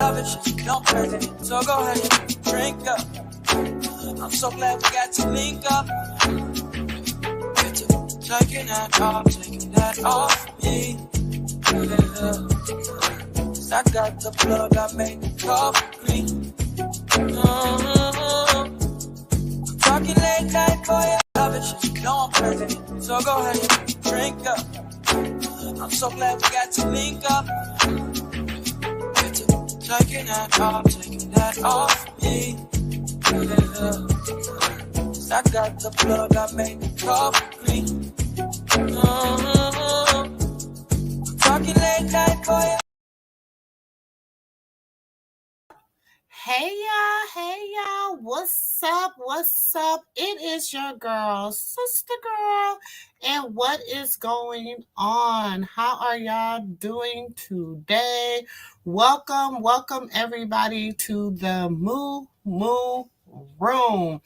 love it, shit, don't crazy. So go ahead and drink up. I'm so glad we got to link up. Get to taking that off me. Yeah. I got the plug, I made the coffee green. Talking late night for you, love it, shit, don't crazy. So go ahead and drink up. I'm so glad we got to link up. Get to taking that off me. Yeah. I got the plug, I made the coffee green. Talking late night for you. Hey y'all, what's up? It is your girl, sister girl, and what is going on? How are y'all doing today? Welcome everybody to the Moo Room.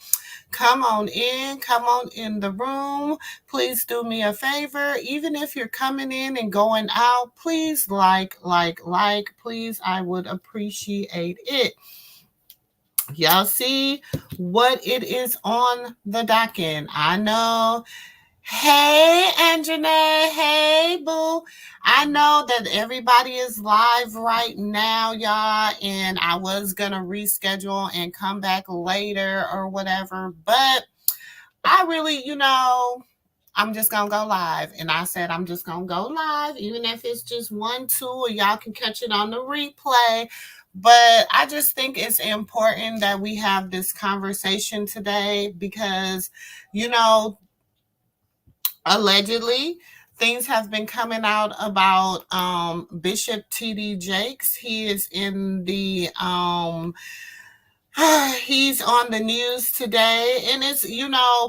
Come on in the room. Please do me a favor. Even if you're coming in and going out, please like. Please, I would appreciate it. Y'all see what it is on the docket. I know. Hey, Anjanae. Hey, boo. I know that everybody is live right now, y'all, and I was going to reschedule and come back later or whatever, but I really, I'm just going to go live. And I said I'm just going to go live, even if it's just 1, 2, or y'all can catch it on the replay. But I just think it's important that we have this conversation today because, allegedly, things have been coming out about Bishop T.D. Jakes. He is in the he's on the news today, and it's,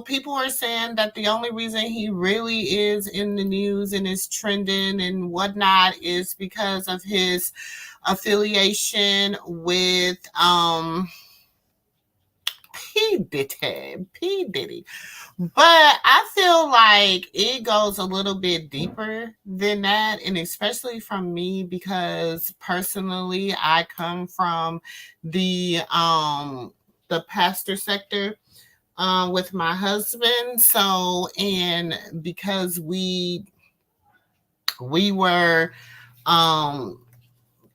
people are saying that the only reason he really is in the news and is trending and whatnot is because of his affiliation with P. Diddy. But I feel like it goes a little bit deeper than that, and especially from me because personally I come from the pastor sector with my husband. So, and because we were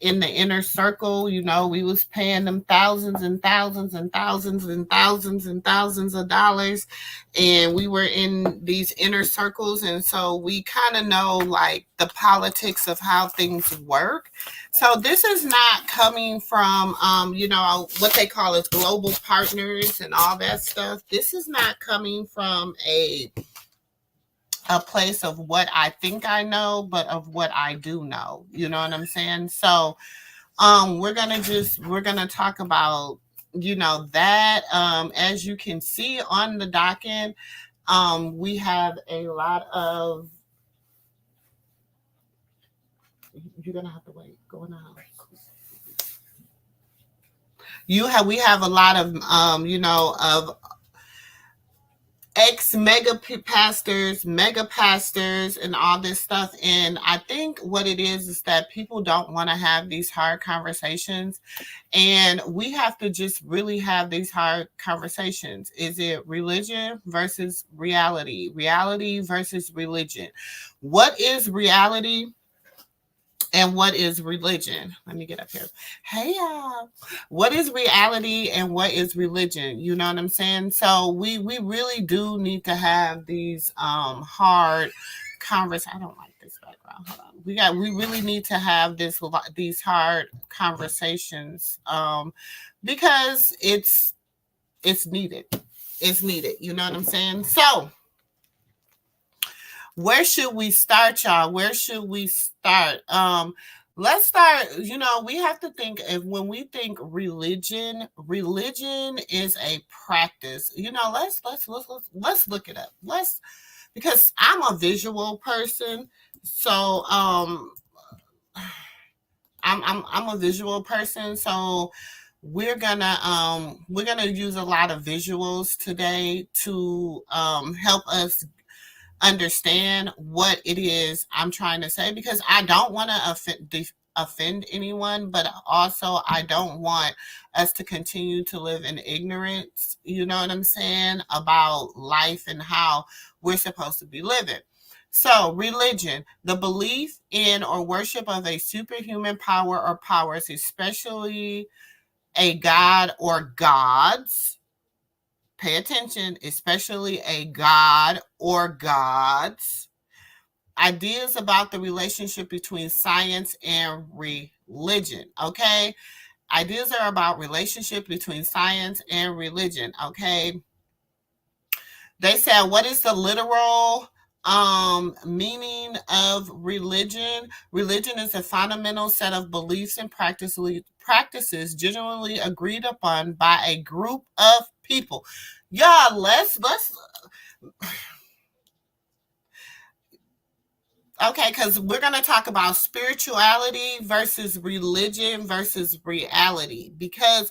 in the inner circle, we was paying them thousands and thousands and thousands and thousands and thousands of dollars, and we were in these inner circles, and so we kind of know like the politics of how things work. So this is not coming from what they call as global partners and all that stuff. This is not coming from a place of what I think I know, but of what I do know. You know what I'm saying? So we're gonna talk about that. As you can see on the docket, we have a lot of, you're gonna have to wait, go in the house. We have a lot of of mega pastors, and all this stuff. And I think what it is that people don't want to have these hard conversations. And we have to just really have these hard conversations. Is it religion versus reality? Reality versus religion. What is reality? And what is religion? Let me get up here. Hey, y'all. What is reality and what is religion? You know what I'm saying? So we really do need to have these hard conversations. I don't like this background. Hold on. We really need to have these hard conversations because it's needed. It's needed. You know what I'm saying? So where should we start, y'all? Where should we start? Let's start, we have to think when we think religion is a practice. Let's look it up. Because I'm a visual person. So I'm a visual person. So we're gonna use a lot of visuals today to help us understand what it is I'm trying to say, because I don't want to offend anyone, but also I don't want us to continue to live in ignorance, you know what I'm saying, about life and how we're supposed to be living. So, religion, the belief in or worship of a superhuman power or powers, especially a god or gods. Pay attention, especially a god or gods. Ideas about the relationship between science and religion, okay? Ideas are about relationship between science and religion, okay? They said, what is the literal meaning of religion? Religion is a fundamental set of beliefs and practices generally agreed upon by a group of people. Yeah, let's okay, because we're going to talk about spirituality versus religion versus reality, because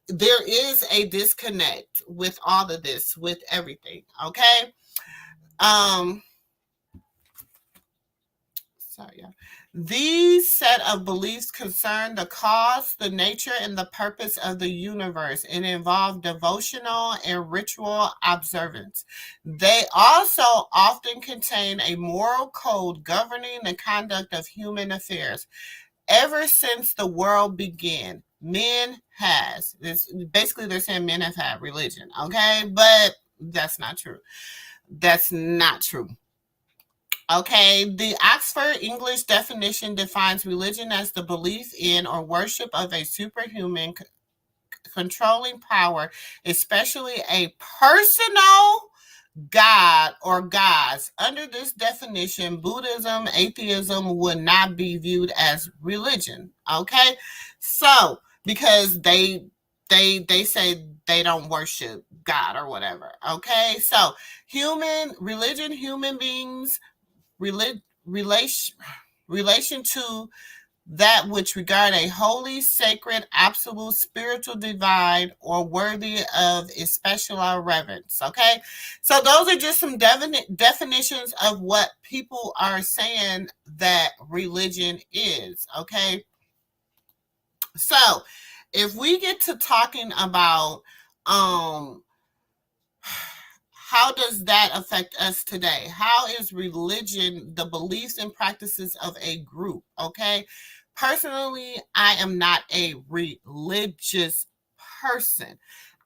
there is a disconnect with all of this, with everything, okay? These set of beliefs concern the cause, the nature, and the purpose of the universe and involve devotional and ritual observance. They also often contain a moral code governing the conduct of human affairs. Ever since the world began, men has this. Basically, they're saying men have had religion, okay? But that's not true. That's not true. Okay, the Oxford English definition defines religion as the belief in or worship of a superhuman controlling power, especially a personal God or gods. Under this definition, Buddhism, atheism would not be viewed as religion. Okay, so because they say they don't worship God or whatever. Okay, so human beings relation to that which regard a holy, sacred, absolute, spiritual, divine, or worthy of especial reverence. Okay, so those are just some definitions of what people are saying that religion is. Okay, so if we get to talking about how does that affect us today? How is religion the beliefs and practices of a group? Okay. Personally, I am not a religious person.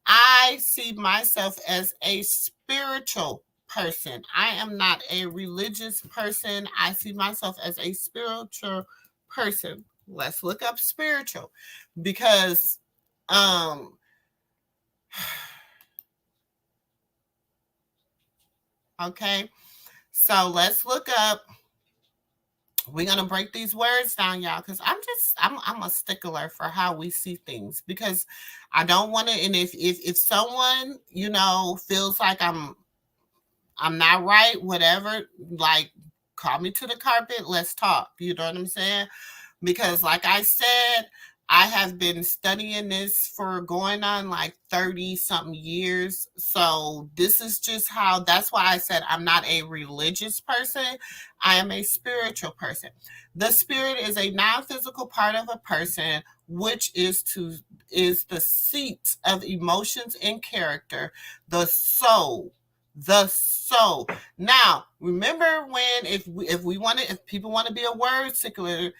I see myself as a spiritual person. I am not a religious person. I see myself as a spiritual person. Let's look up spiritual, because okay, so let's look up. We're gonna break these words down, y'all, because I'm a stickler for how we see things, because I don't want to. And if someone, you know, feels like I'm not right, whatever, like, call me to the carpet. Let's talk. You know what I'm saying? Because like I said, I have been studying this for going on like 30 something years. So this is just how, that's why I said I'm not a religious person. I am a spiritual person. The spirit is a non-physical part of a person, which is the seat of emotions and character, the soul. The soul. Now, remember when if people want to be a word secular,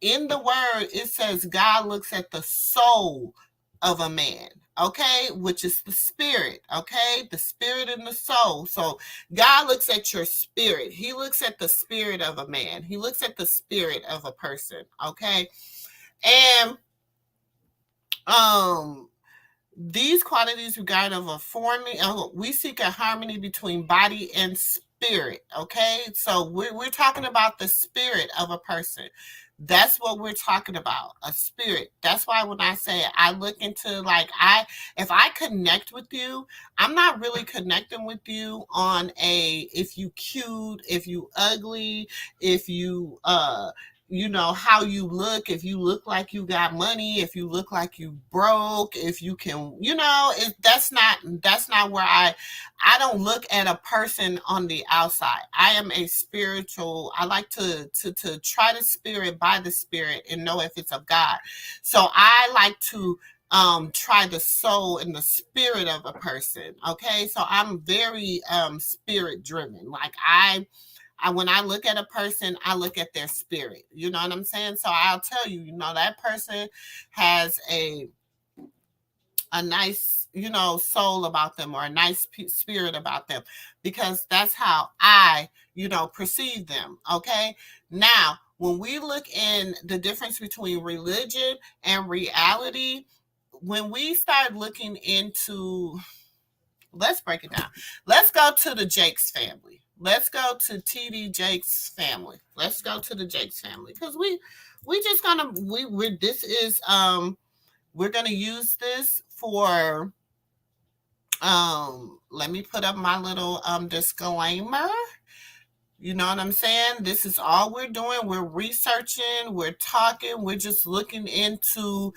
in the word, it says God looks at the soul of a man, okay, which is the spirit, okay, the spirit and the soul. So God looks at your spirit. He looks at the spirit of a man. He looks at the spirit of a person, okay, and these qualities regard of a forming. We seek a harmony between body and spirit, okay. So we're talking about the spirit of a person. That's what we're talking about, a spirit. That's why when I say I look into, like, if I connect with you, I'm not really connecting with you on a, if you cute, if you ugly, if you how you look, if you look like you got money, if you look like you broke, if you can, that's not where I don't look at a person on the outside. I am a spiritual. I like to try the spirit by the spirit and know if it's of God. So I like to try the soul and the spirit of a person. Okay, so I'm very spirit driven. Like when I look at a person, I look at their spirit. You know what I'm saying? So I'll tell you, that person has a nice, soul about them, or a nice spirit about them, because that's how I, perceive them. Okay. Now, when we look in the difference between religion and reality, when we start looking into, let's break it down. Let's go to the Jakes family. Let's go to TD Jakes family. Let's go to the Jakes family, because we just gonna we this is we're gonna use this for let me put up my little disclaimer. You know what I'm saying? This is all we're doing. We're researching, we're talking, we're just looking into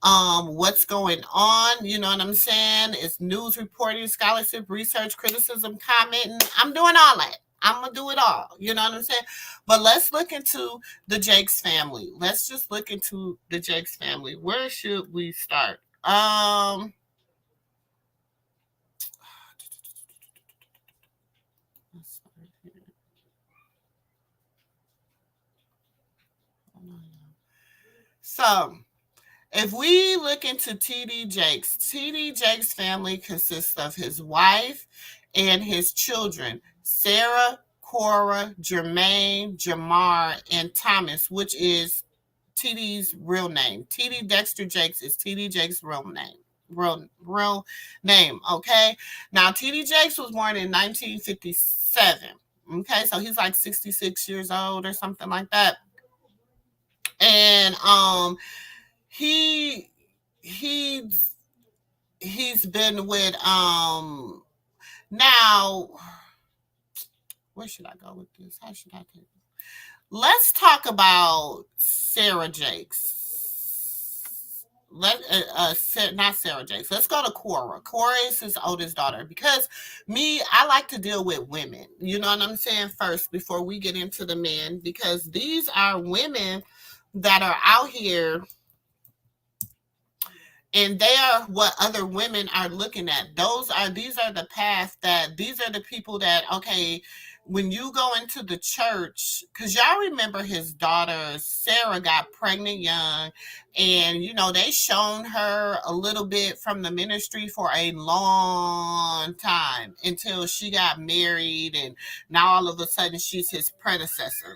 what's going on. You know what I'm saying? It's news reporting, scholarship, research, criticism, commenting. I'm doing all that. I'm gonna do it all. You know what I'm saying? But let's look into the Jakes family. Let's just look into the Jakes family. Where should we start? So, if we look into TD Jakes' family consists of his wife and his children, Sarah, Cora, Jermaine, Jamar, and Thomas, which is TD's real name. TD Dexter Jakes is TD Jakes' real name. Real name, okay? Now, TD Jakes was born in 1957, okay? So he's like 66 years old or something like that. And he's been with now, where should I go with this? How should I do? Let's talk about Sarah Jakes. Not Sarah Jakes. Let's go to Cora. Cora is his oldest daughter, because I like to deal with women. You know what I'm saying? First, before we get into the men, because these are women that are out here, and they are what other women are looking at. These are the path these are the people that, okay, when you go into the church, because y'all remember his daughter Sarah got pregnant young, and they shown her a little bit from the ministry for a long time until she got married, and now all of a sudden she's his predecessor.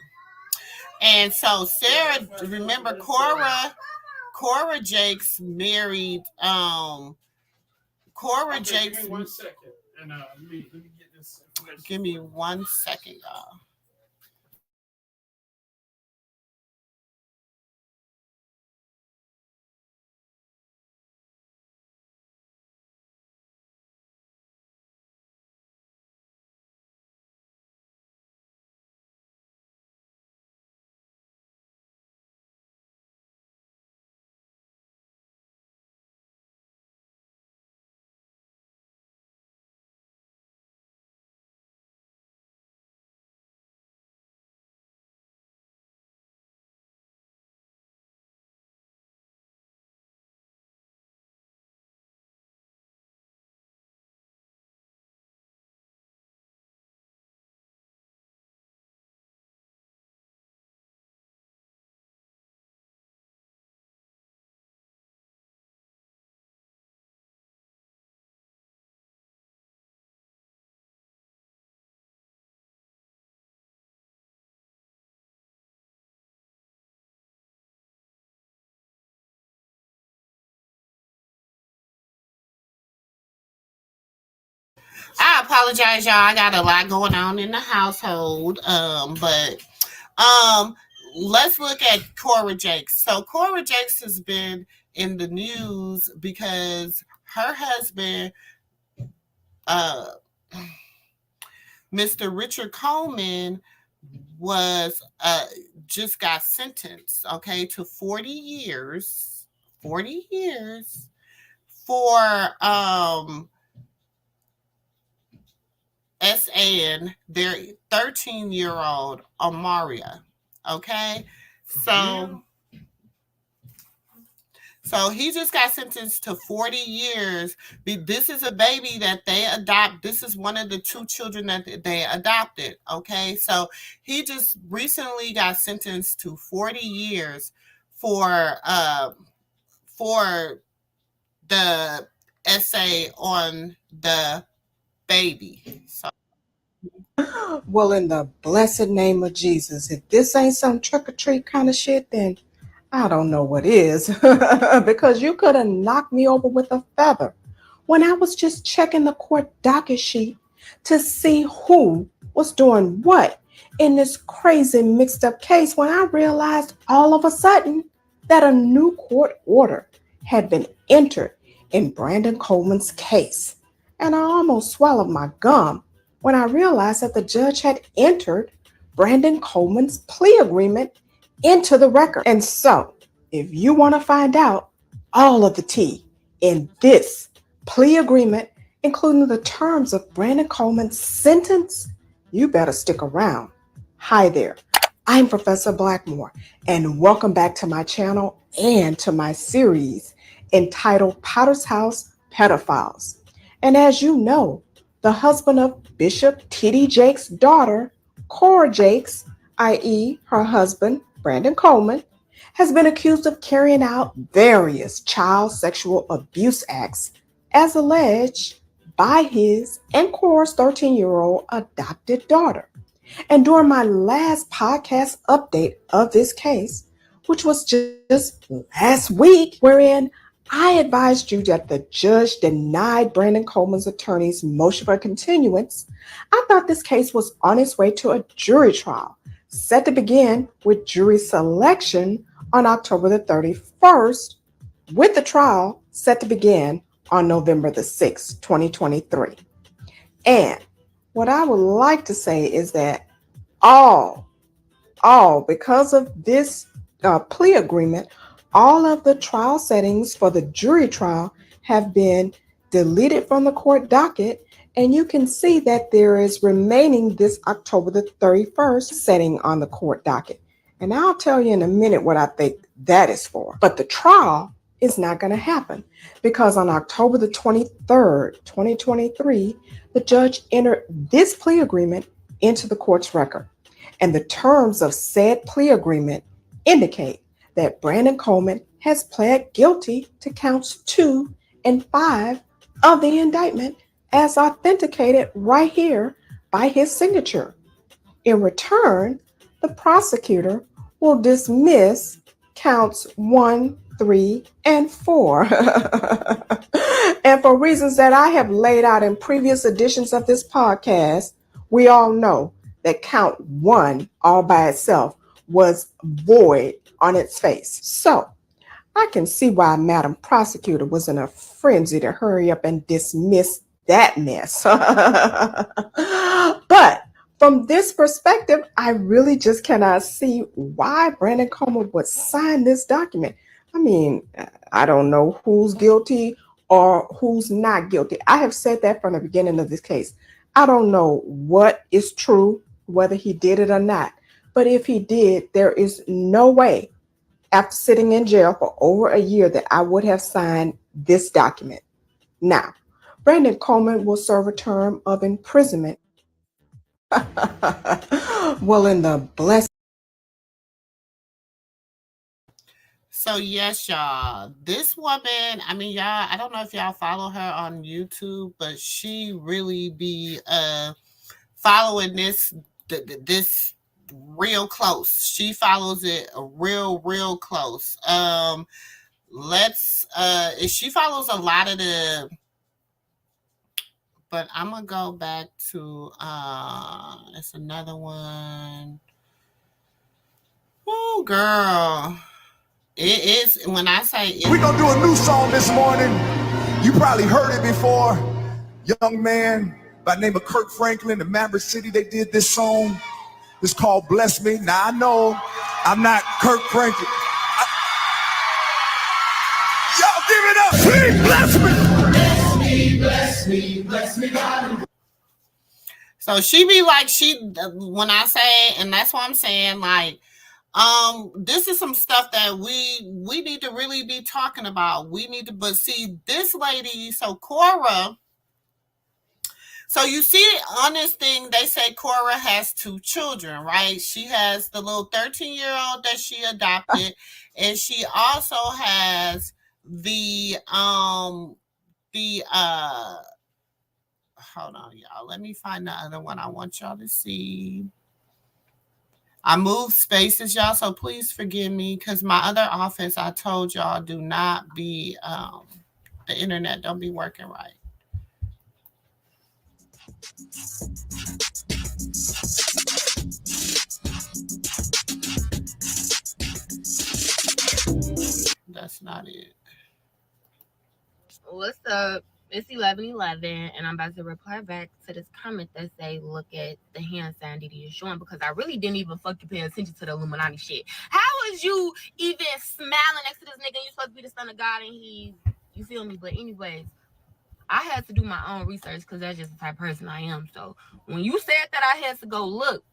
And so Sarah, remember Cora Jakes married Cora Jakes. Give me 1 second, and let me get this information. Give me 1 second, y'all. I apologize, y'all. I got a lot going on in the household. But let's look at Cora Jakes. So Cora Jakes has been in the news because her husband, uh, Mr. Richard Coleman, was just got sentenced, okay, to 40 years. 40 years for SAing their 13-year-old Amaria. Okay. So he just got sentenced to 40 years. This is a baby that they adopt. This is one of the 2 children that they adopted. Okay. So he just recently got sentenced to 40 years for the essay on the baby. So Well, in the blessed name of Jesus, if this ain't some trick or treat kind of shit, then I don't know what is. Because you could have knocked me over with a feather when I was just checking the court docket sheet to see who was doing what in this crazy mixed up case, when I realized all of a sudden that a new court order had been entered in Brandon Coleman's case. And I almost swallowed my gum when I realized that the judge had entered Brandon Coleman's plea agreement into the record. And so, if you want to find out all of the tea in this plea agreement, including the terms of Brandon Coleman's sentence, you better stick around. Hi there, I'm Professor Blackmore, and welcome back to my channel and to my series entitled Potter's House Pedophiles. And as you know, the husband of Bishop T.D. Jakes' daughter, Cora Jakes, i.e. her husband, Brandon Coleman, has been accused of carrying out various child sexual abuse acts as alleged by his and Cora's 13-year-old adopted daughter. And during my last podcast update of this case, which was just last week, wherein I advised you that the judge denied Brandon Coleman's attorney's motion for continuance, I thought this case was on its way to a jury trial, set to begin with jury selection on October the 31st, with the trial set to begin on November the 6th, 2023. And what I would like to say is that all because of this plea agreement, all of the trial settings for the jury trial have been deleted from the court docket, and you can see that there is remaining this October the 31st setting on the court docket. And I'll tell you in a minute what I think that is for. But the trial is not going to happen because on October the 23rd, 2023, the judge entered this plea agreement into the court's record. And the terms of said plea agreement indicate that Brandon Coleman has pled guilty to counts 2 and 5 of the indictment as authenticated right here by his signature. In return, the prosecutor will dismiss counts 1, 3, and 4. And for reasons that I have laid out in previous editions of this podcast, we all know that count 1 all by itself was void on its face. So I can see why Madam Prosecutor was in a frenzy to hurry up and dismiss that mess. But from this perspective, I really just cannot see why Brandon Coleman would sign this document. I mean, I don't know who's guilty or who's not guilty. I have said that from the beginning of this case. I don't know what is true, whether he did it or not. But if he did, there is no way, after sitting in jail for over a year, that I would have signed this document. Now, Brandon Coleman will serve a term of imprisonment. Well, in the blessed. So yes, y'all, this woman, I mean, y'all, I don't know if y'all follow her on YouTube, but she really be following this real close. She follows it real close. She follows a lot of the, but I'm gonna go back to it's another one. Oh, girl. It is, when I say we're gonna do a new song this morning. You probably heard it before. Young man by the name of Kirk Franklin in Maverick City, they did this song. It's called Bless Me. Now, I know I'm not Kirk Franklin. Y'all give it up. Please bless me. Bless me, bless me, bless me, God. So she be like, when I say, and that's what I'm saying, like, this is some stuff that we need to really be talking about. We need to, but see, this lady, so Cora, so you see on this thing, they say Cora has 2 children, right? She has the little 13-year-old that she adopted, and she also has the hold on, y'all. Let me find the other one I want y'all to see. I moved spaces, y'all, so please forgive me, because my other office, I told y'all, do not be, the internet don't be working right. That's not it. What's up? It's 11:11, and I'm about to reply back to this comment that say, look at the hand sign Diddy is showing, because I really didn't even fucking pay attention to the Illuminati shit. How is you even smiling next to this nigga and you supposed to be the son of God and you feel me? But anyways, I had to do my own research because that's just the type of person I am. So when you said that, I had to go look,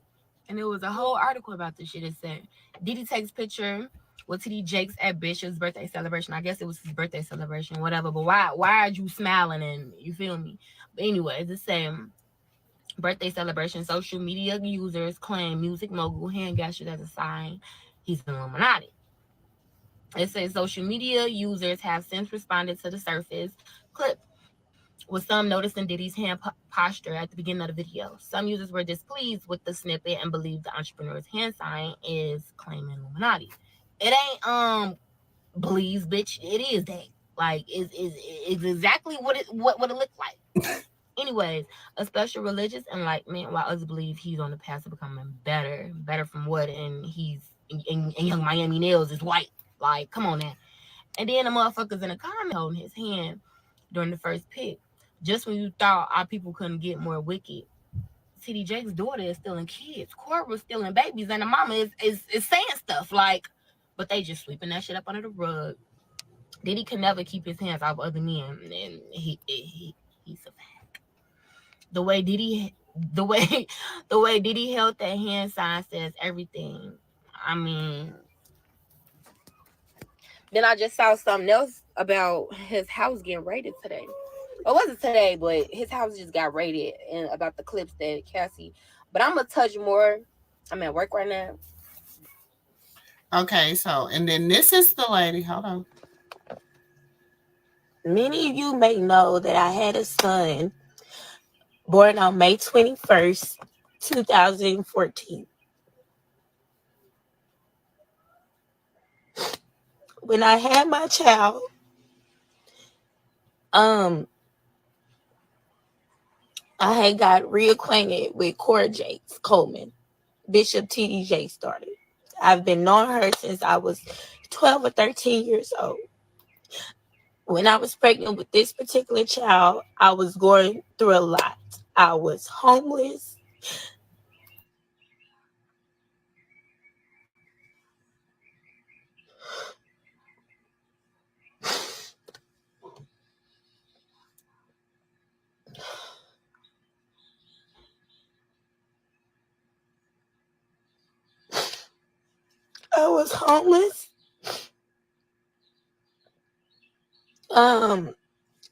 and there was a whole article about this shit. It said, Diddy takes picture with TD Jakes at Bishop's birthday celebration. I guess it was his birthday celebration, whatever. But why are you smiling? And you feel me? But anyways, the same birthday celebration. Social media users claim music mogul hand gestures as a sign he's an Illuminati. It says social media users have since responded to the surface clip, with some noticing Diddy's hand posture at the beginning of the video. Some users were displeased with the snippet and believe the entrepreneur's hand sign is claiming Illuminati. It ain't please, bitch. It is that. Like, it's exactly what it looks like. Anyways, a special religious enlightenment, while others believe he's on the path to becoming better from what, and he's and Young Miami Nails is white. Like, come on now. And then the motherfuckers in the comment holding his hand during the first pick. Just when you thought our people couldn't get more wicked, TD Jakes' daughter is stealing kids. Cora was stealing babies, and the mama is saying stuff like, but they just sweeping that shit up under the rug. Diddy can never keep his hands off other men, and he's a fact. The way Diddy held that hand sign says everything. I mean, then I just saw something else about his house getting raided today. It wasn't today, but his house just got raided, and about the clips that Cassie. But I'm gonna touch more. I'm at work right now. Okay, so, and then this is the lady. Hold on. Many of you may know that I had a son born on May 21st, 2014. When I had my child, I had got reacquainted with Cora Jakes Coleman, Bishop TD Jakes' daughter. I've been knowing her since I was 12 or 13 years old. When I was pregnant with this particular child, I was going through a lot. I was homeless.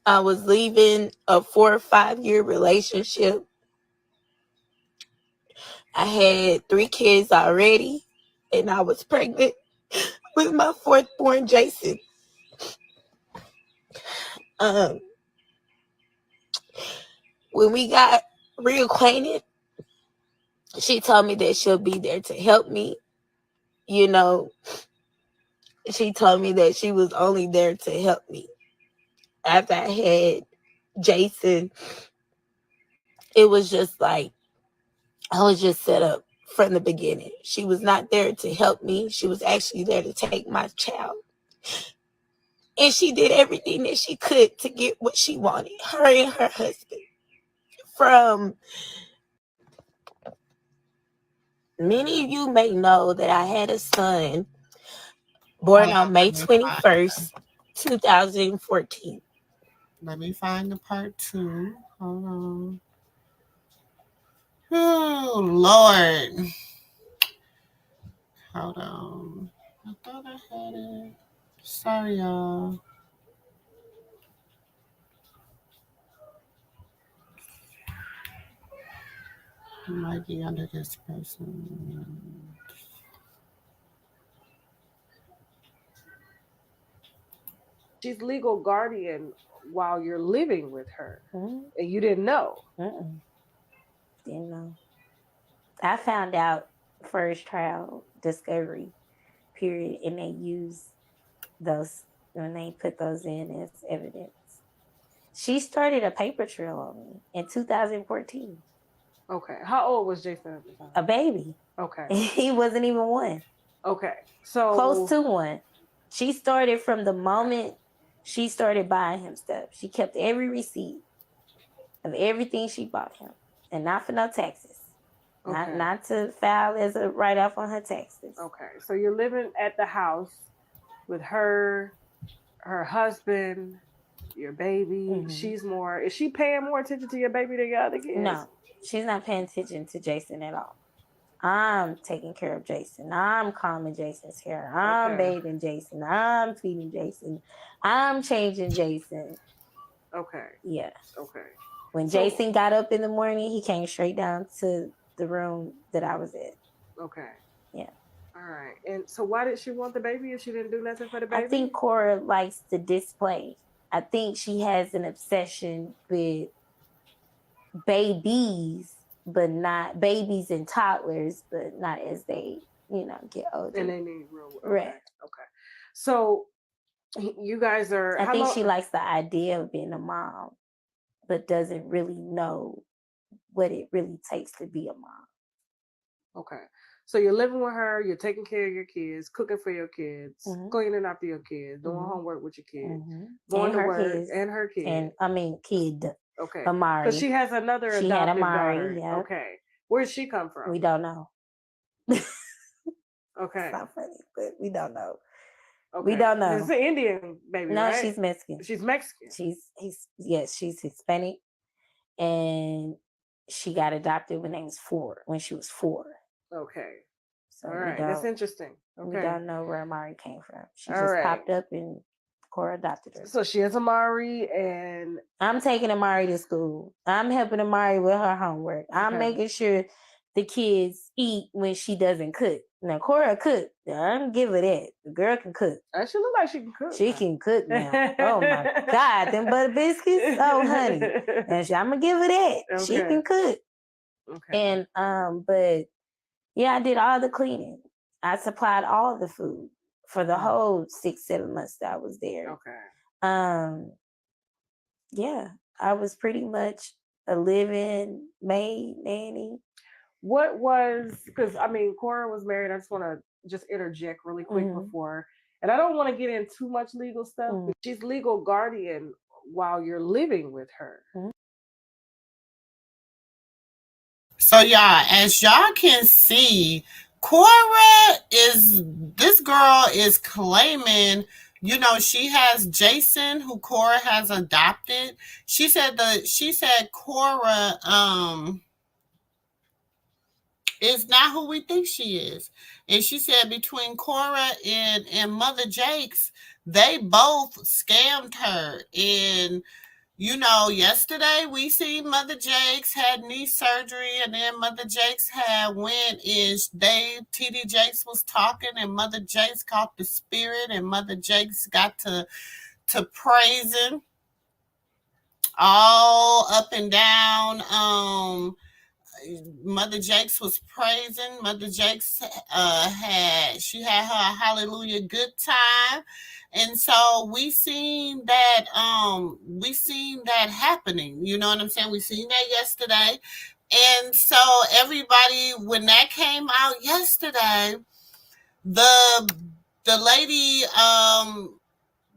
I was leaving a 4 or 5 year relationship. I had 3 kids already, and I was pregnant with my 4th born, Jason. When we got reacquainted, she told me that she'll be there to help me. You know, she told me that she was only there to help me. After I had Jason, it was just like, I was just set up from the beginning. She was not there to help me. She was actually there to take my child. And she did everything that she could to get what she wanted, her and her husband. From Many of you may know that I had a son born on May 21st, 2014. Let me find the part 2. Hold on. Oh, Lord. Hold on. I thought I had it. Sorry, y'all. It might be under this person. She's legal guardian while you're living with her, and you didn't know. Didn't know. I found out first trial discovery period, and they use those when they put those in as evidence. She started a paper trail on me in 2014. Okay. How old was Jason at the time? A baby. Okay. He wasn't even 1. Okay. So close to 1. She started from the moment she started buying him stuff. She kept every receipt of everything she bought him, and not for no taxes. Okay. Not to file as a write-off on her taxes. Okay. So you're living at the house with her husband, your baby. Is she paying more attention to your baby than your other kids? No, she's not paying attention to Jason at all. I'm taking care of Jason. I'm combing Jason's hair. I'm bathing Jason. I'm feeding Jason. I'm changing Jason. Okay. Yeah. Okay. When Jason got up in the morning, he came straight down to the room that I was at. Okay. Yeah. All right. And so why did she want the baby if she didn't do nothing for the baby? I think Cora likes to display. I think she has an obsession with babies, but not babies and toddlers, but not as they, get older. And they need real. Okay. Right. Okay. So you guys are. I think she likes the idea of being a mom, but doesn't really know what it really takes to be a mom. Okay. So you're living with her, you're taking care of your kids, cooking for your kids, cleaning after your kids, doing homework with your kids, going to work, and her kids. And kid. Okay. Amari. Because she has another adopted had Amari, daughter. Yeah. Okay. Where did she come from? We don't know. Okay. It's not funny, but we don't know. Okay. We don't know. It's an Indian baby, no, right? She's Mexican. She's Mexican. She's Hispanic, and she got adopted when she was 4. Okay. So all right. That's interesting. Okay. We don't know where Amari came from. She just popped up and Cora adopted her. So she has Amari, and I'm taking Amari to school. I'm helping Amari with her homework. I'm making sure the kids eat when she doesn't cook. Now Cora cook. I'm give her that. The girl can cook. She look like she can cook. She can cook now. Oh my God, them butter biscuits. Oh honey, and I'm gonna give her that. Okay. She can cook. Okay. And but yeah, I did all the cleaning. I supplied all the food for the whole 6-7 months that I was there. Okay. Yeah, I was pretty much a living maid nanny. What was, because Cora was married. I just want to just interject really quick before, and I don't want to get in too much legal stuff, but she's legal guardian while you're living with her. So y'all, as y'all can see, this girl is claiming, she has Jason, who Cora has adopted. She said Cora is not who we think she is. And she said between Cora and Mother Jakes, they both scammed her. And yesterday we seen Mother Jakes had knee surgery, and then Mother Jakes had TD Jakes was talking, and Mother Jakes caught the spirit, and Mother Jakes got to praising all up and down. Mother Jakes was praising. Mother Jakes had her hallelujah good time. And so we seen that happening. You know what I'm saying? We seen that yesterday. And so everybody, when that came out yesterday, the lady,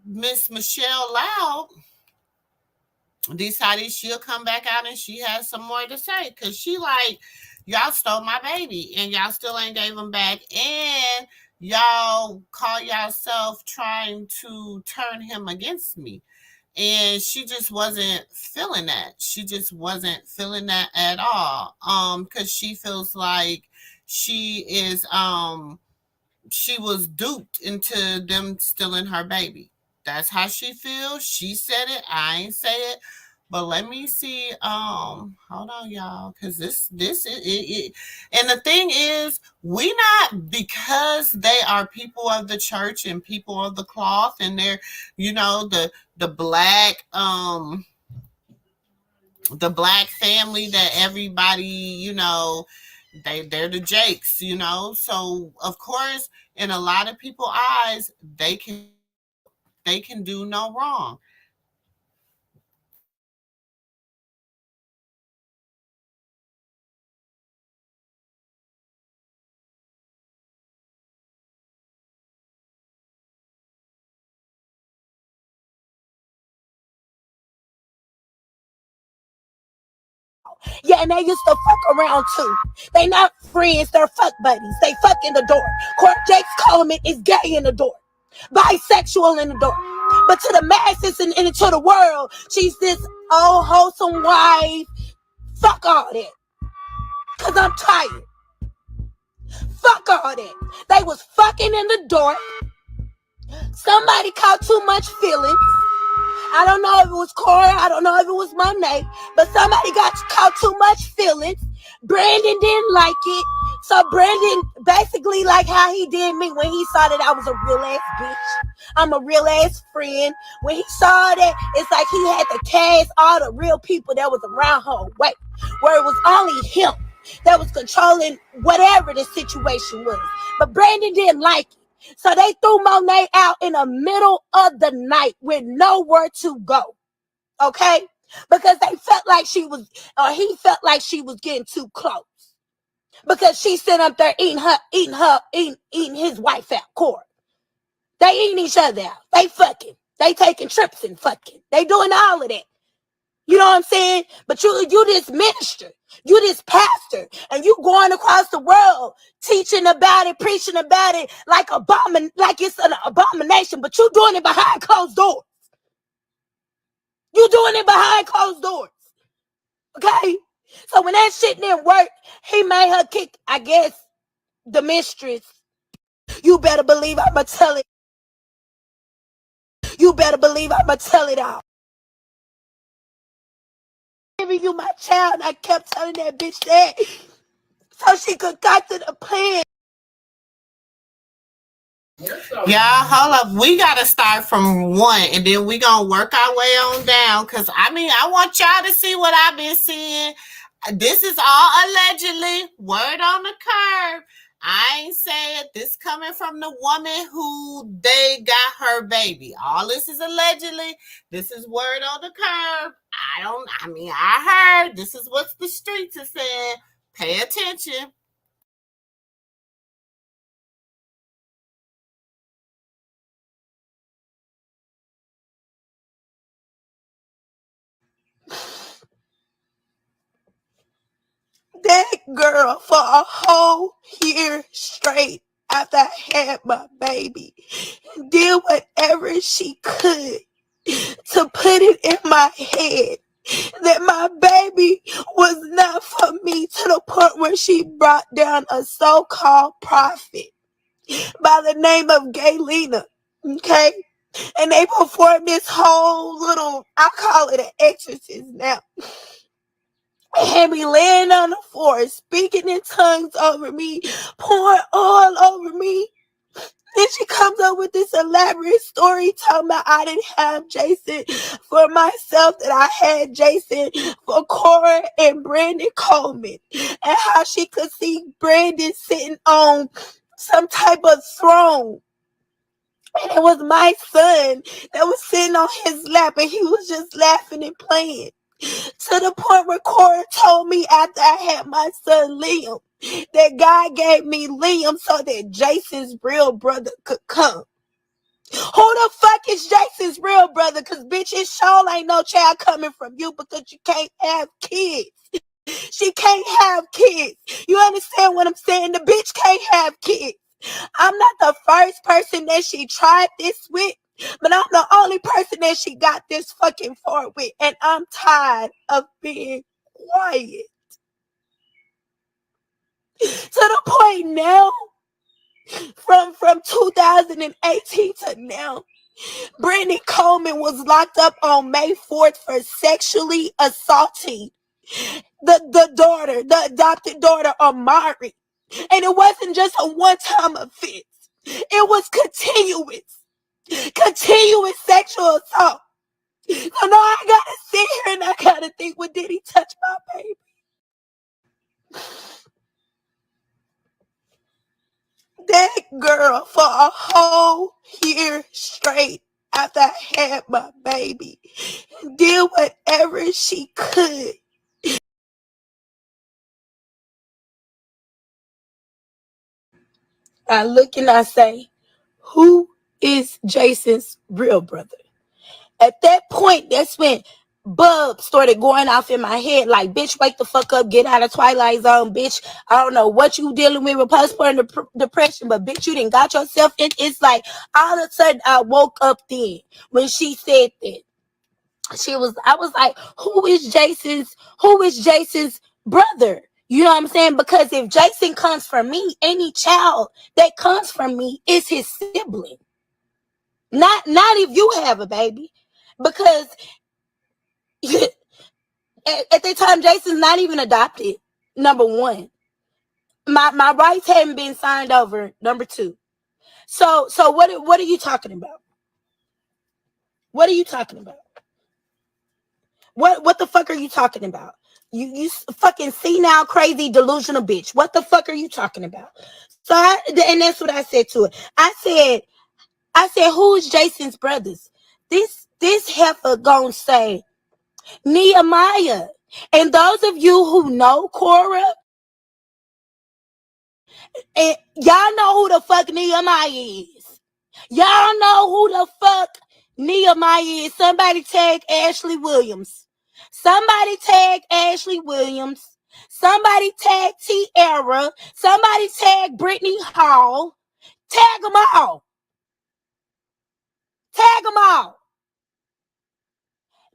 Miss Michelle Loud, decided she'll come back out and she has some more to say, because she like, y'all stole my baby and y'all still ain't gave him back, and y'all call yourself trying to turn him against me. And she just wasn't feeling that. She just wasn't feeling that at all. Because she feels like she is she was duped into them stealing her baby. That's how she feels. She said it. I ain't say it. But let me see. Hold on, y'all, because this is it. And the thing is, we not, because they are people of the church and people of the cloth, and they're, the black family that everybody, they're the Jakes, So of course, in a lot of people's eyes, they can do no wrong. Yeah, and they used to fuck around too. They not friends, they're fuck buddies. They fuck in the door. Court Jakes Coleman is gay in the door, bisexual in the door. But to the masses and to the world, she's this old wholesome wife. Fuck all that. Cause I'm tired. Fuck all that. They was fucking in the door. Somebody caught too much feelings. I don't know if it was Cora, I don't know if it was Monet, but somebody got caught too much feelings. Brandon didn't like it. So Brandon basically like how he did me when he saw that I was a real ass bitch. I'm a real ass friend. When he saw that, it's like he had to cast all the real people that was around her away. Where it was only him that was controlling whatever the situation was. But Brandon didn't like it. So they threw Monet out in the middle of the night with nowhere to go. Okay? Because they felt like he felt like she was getting too close. Because she sat up there eating his wife out, Cora. They eating each other out. They fucking. They taking trips and fucking. They doing all of that. You know what I'm saying? But you this minister, you this pastor, and you going across the world teaching about it, preaching about it like it's an abomination, but you doing it behind closed doors. You doing it behind closed doors. Okay? So when that shit didn't work, he made her kick, I guess, the mistress. You better believe I'ma tell it. You better believe I'ma tell it all. Giving you my child, and I kept telling that bitch that so she concocted a plan. Yeah, hold up. We gotta start from one, and then we gonna work our way on down. Cause I want y'all to see what I've been seeing. This is all allegedly. Word on the curb. I ain't saying this coming from the woman who they got her baby. All this is allegedly. This is word on the curb. I heard. This is what the streets are saying. Pay attention. That girl for a whole year straight after I had my baby did whatever she could to put it in my head that my baby was not for me, to the point where she brought down a so-called prophet by the name of Gaylena. Okay? And they performed this whole little, I call it an exorcist now. Had me laying on the floor, speaking in tongues over me, pouring oil over me. Then she comes up with this elaborate story talking about I didn't have Jason for myself, that I had Jason for Cora and Brandon Coleman. And how she could see Brandon sitting on some type of throne. And it was my son that was sitting on his lap, and he was just laughing and playing. To the point where Cora told me after I had my son Liam that God gave me Liam so that Jason's real brother could come. Who the fuck is Jason's real brother? Because bitch, it sure ain't no child coming from you because you can't have kids. She can't have kids. You understand what I'm saying? The bitch can't have kids. I'm not the first person that she tried this with, but I'm the only person that she got this fucking far with. And I'm tired of being quiet. To the point now, from 2018 to now, Brittany Coleman was locked up on May 4th for sexually assaulting the adopted daughter of Mari. And it wasn't just a one-time offense. It was continuous sexual assault. So now I gotta sit here and I gotta think, well, did he touch my baby? That girl for a whole year straight after I had my baby did whatever she could. I look and I say, who is Jason's real brother? At that point, that's when bulbs started going off in my head like, bitch, wake the fuck up, get out of Twilight Zone, bitch. I don't know what you dealing with postpartum depression, but bitch, you done got yourself in. It's like all of a sudden I woke up then when she said that. I was like, who is Jason's brother? You know what I'm saying? Because if Jason comes from me, any child that comes from me is his sibling. Not if you have a baby. Because at that time, Jason's not even adopted, number one. My rights hadn't been signed over, number two. So what are you talking about? What are you talking about? What the fuck are you talking about? You fucking senile, crazy, delusional bitch. What the fuck are you talking about? So and that's what I said to it. I said, who is Jason's brothers? This heifer gonna say Nehemiah. And those of you who know Cora, and y'all know who the fuck Nehemiah is. Y'all know who the fuck Nehemiah is. Somebody tag Ashley Williams. Somebody tag Ashley Williams. Somebody tag Tiara. Somebody tag Brittany Hall. Tag them all. Tag them all.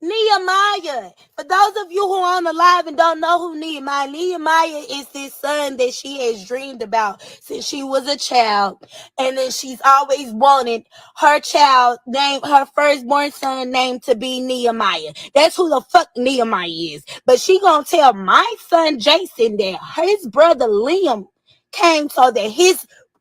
Nehemiah. For those of you who are on the live and don't know who Nehemiah is this son that she has dreamed about since she was a child. And then she's always wanted her child named, her firstborn son named to be Nehemiah. That's who the fuck Nehemiah is. But she gonna tell my son Jason that his brother Liam came so that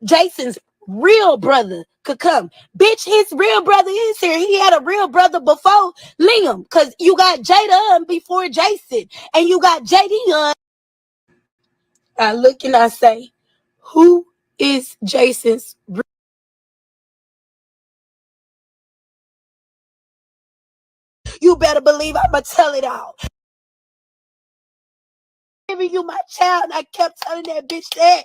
Jason's real brother could come. Bitch, his real brother is here. He had a real brother before Liam, because you got Jada before Jason, and you got JD. I look and I say, who is Jason's real? You better believe I'ma tell it all. Giving you my child, and I kept telling that bitch that.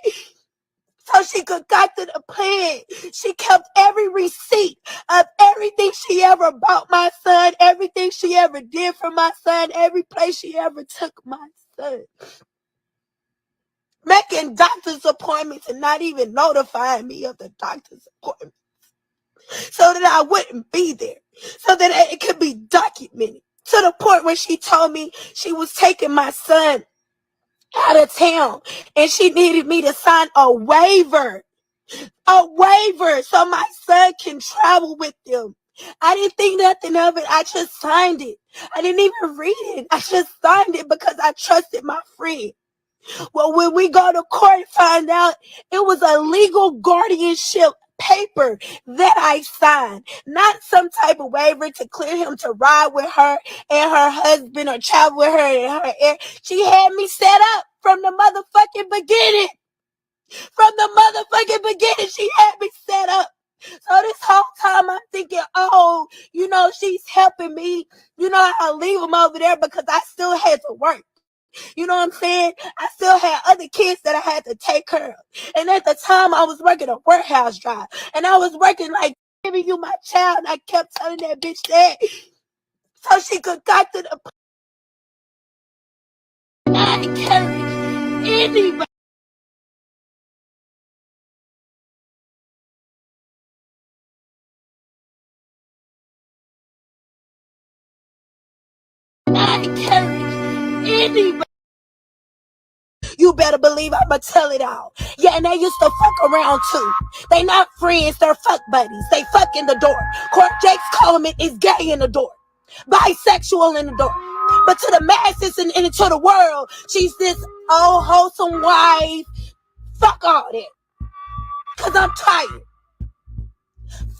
So she concocted a plan. She kept every receipt of everything she ever bought my son, everything she ever did for my son, every place she ever took my son. Making doctor's appointments and not even notifying me of the doctor's appointment. So that I wouldn't be there. So that it could be documented. To the point where she told me she was taking my son out of town and she needed me to sign a waiver so my son can travel with them. I didn't think nothing of it. I just signed it. I didn't even read it. I just signed it because I trusted my friend. Well, when we go to court and find out it was a legal guardianship paper that I signed, not some type of waiver to clear him to ride with her and her husband or travel with her and her heir. She had me set up from the motherfucking beginning. From the motherfucking beginning, she had me set up. So this whole time I'm thinking, oh, she's helping me. I'll leave him over there because I still had to work. You know what I'm saying? I still had other kids that I had to take care of. And at the time, I was working a warehouse job. And I was working like, giving you my child. And I kept telling that bitch that. So she concocted a encourage anybody. I encourage anybody. You better believe I'ma tell it all. Yeah, and they used to fuck around too. They not friends, they're fuck buddies. They fuck in the door. Court Jakes Coleman is gay in the door. Bisexual in the door. But to the masses and to the world, she's this old wholesome wife. Fuck all that. Cause I'm tired.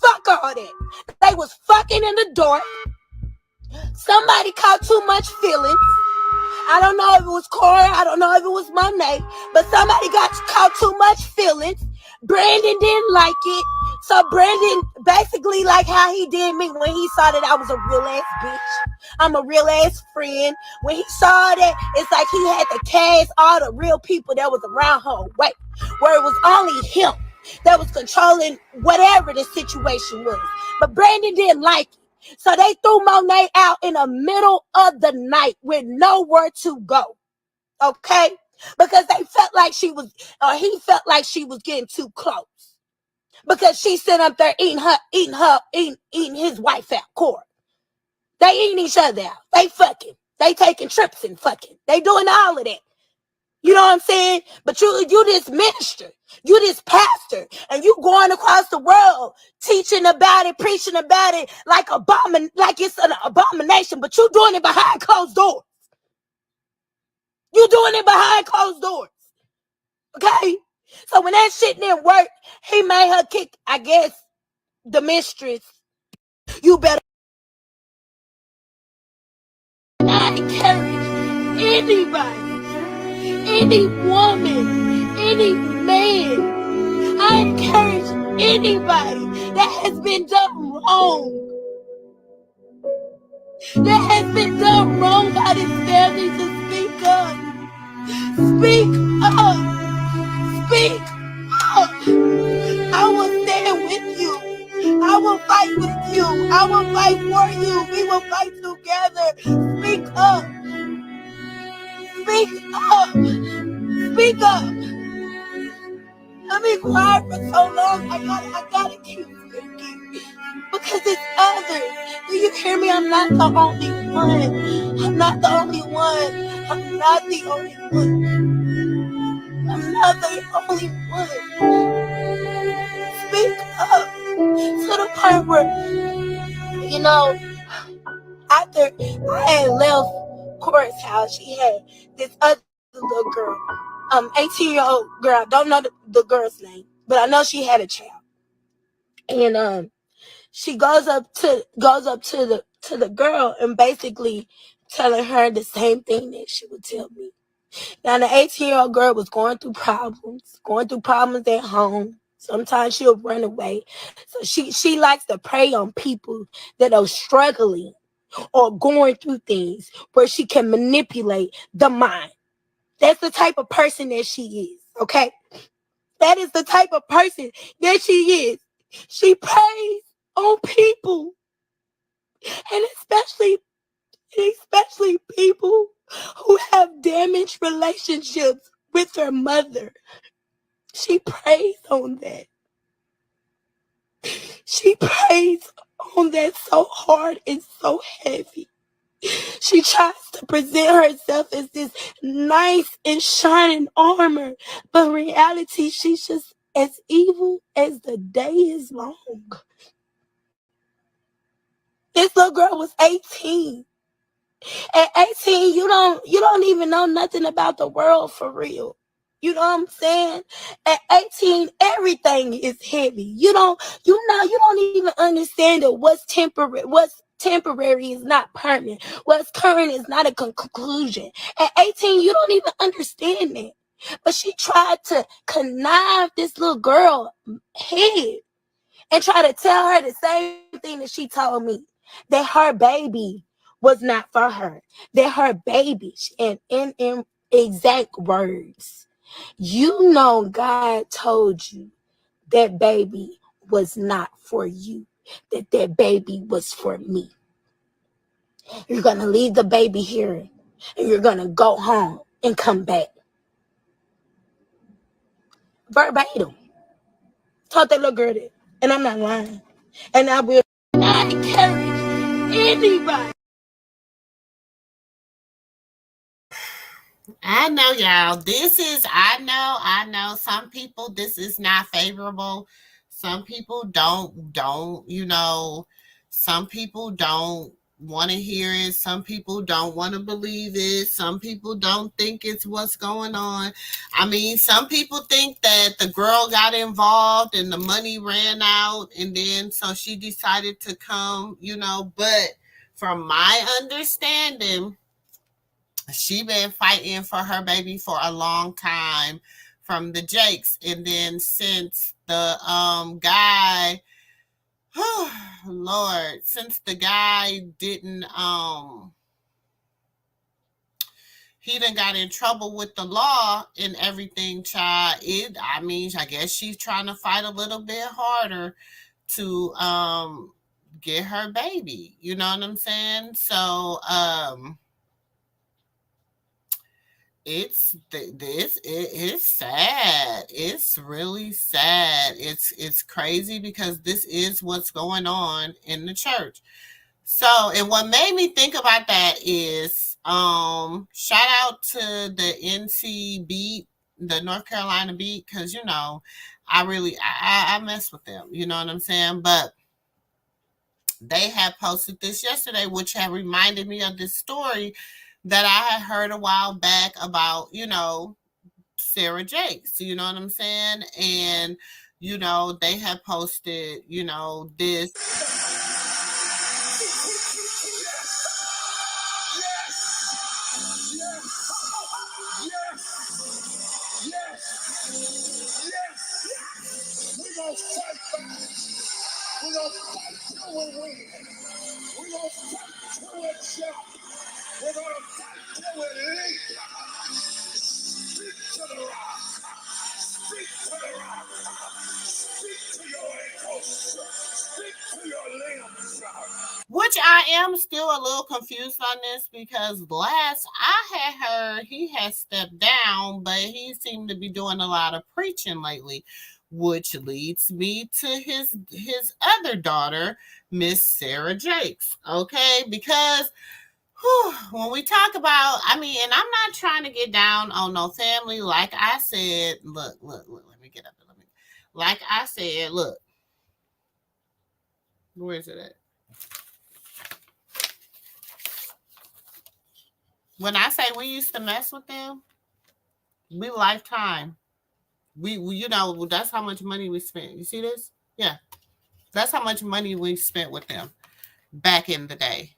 Fuck all that. They was fucking in the door. Somebody caught too much feelings. I don't know if it was Cora, I don't know if it was Monet, but somebody got caught too much feelings. Brandon didn't like it. So Brandon basically like how he did me when he saw that I was a real ass bitch. I'm a real ass friend. When he saw that, it's like he had to cast all the real people that was around her away. Where it was only him that was controlling whatever the situation was. But Brandon didn't like it. So they threw Monet out in the middle of the night with nowhere to go. Okay? Because they felt like he felt like she was getting too close. Because she sat up there eating his wife out, Cora. They eating each other out. They fucking. They taking trips and fucking. They doing all of that. You know what I'm saying? But you this minister, you this pastor, and you going across the world teaching about it, preaching about it like it's an abomination, but you doing it behind closed doors. You doing it behind closed doors. Okay? So when that shit didn't work, he made her kick, I guess, the mistress. You better not encourage anybody. Any woman, any man, I encourage anybody that has been done wrong, that has been done wrong by this family to speak up. Speak up. Speak up. I will stand with you. I will fight with you. I will fight for you. We will fight together. Speak up. Speak up. Speak up. I've been quiet for so long. I gotta keep speaking because it's others. Do you hear me? I'm not the only one. I'm not the only one. I'm not the only one. I'm not the only one. Speak up to the point where, you know, after I had left Cora's house, she had this other little girl. 18-year-old girl. I don't know the girl's name, but I know she had a child. And she goes up to the girl and basically telling her the same thing that she would tell me. Now the 18-year-old girl was going through problems at home. Sometimes she'll run away. So she likes to prey on people that are struggling or going through things where she can manipulate the mind. That's the type of person that she is, okay? That is the type of person that she is. She preys on people, and especially people who have damaged relationships with their mother. She preys on that. She preys on that so hard and so heavy. She tries to present herself as this nice and shining armor, but in reality, she's just as evil as the day is long. This little girl was 18. At 18, you don't even know nothing about the world for real. You know what I'm saying? At 18, everything is heavy. You don't even understand that what's temporary is not permanent. What's current is not a conclusion. At 18, you don't even understand that. But she tried to connive this little girl head and try to tell her the same thing that she told me, that her baby was not for her, that her baby, and in exact words, you know, God told you that baby was not for you, that baby was for me. You're going to leave the baby here and you're going to go home and come back. Verbatim. Taught that little girl that. And I'm not lying. And I will not encourage anybody. I know, y'all. I know some people, this is not favorable. Some people don't, you know, some people don't want to hear it. Some people don't want to believe it. Some people don't think it's what's going on. I mean, some people think that the girl got involved and the money ran out, and then so she decided to come, you know, but from my understanding, she been fighting for her baby for a long time from the Jakes. And then since the guy, Lord, since the guy didn't he done got in trouble with the law and everything, child, I guess she's trying to fight a little bit harder to get her baby. You know what I'm saying? So it's sad. It's really sad. It's crazy because this is what's going on in the church. So, and what made me think about that is shout out to the NC Beat, the North Carolina Beat, because you know I mess with them, you know what I'm saying? But they had posted this yesterday, which had reminded me of this story that I had heard a while back about, you know, Sarah Jakes, you know what I'm saying? And, you know, they had posted, you know, this. Yes. We're going to fight back. We're going to fight till we win. We're going to fight till it's up. We're going to fight till we leap. Speak to the rock. Speak to the rock. Speak to your ankles. Speak to your limbs. Which I am still a little confused on this because last I had heard he had stepped down, but he seemed to be doing a lot of preaching lately, which leads me to his other daughter, Miss Sarah Jakes. Okay, because when we talk about, I mean, and I'm not trying to get down on no family. Like I said, look, let me get up. Like I said, look, where is it at? When I say we used to mess with them, we lifetime. We you know, that's how much money we spent. You see this? Yeah. That's how much money we spent with them back in the day.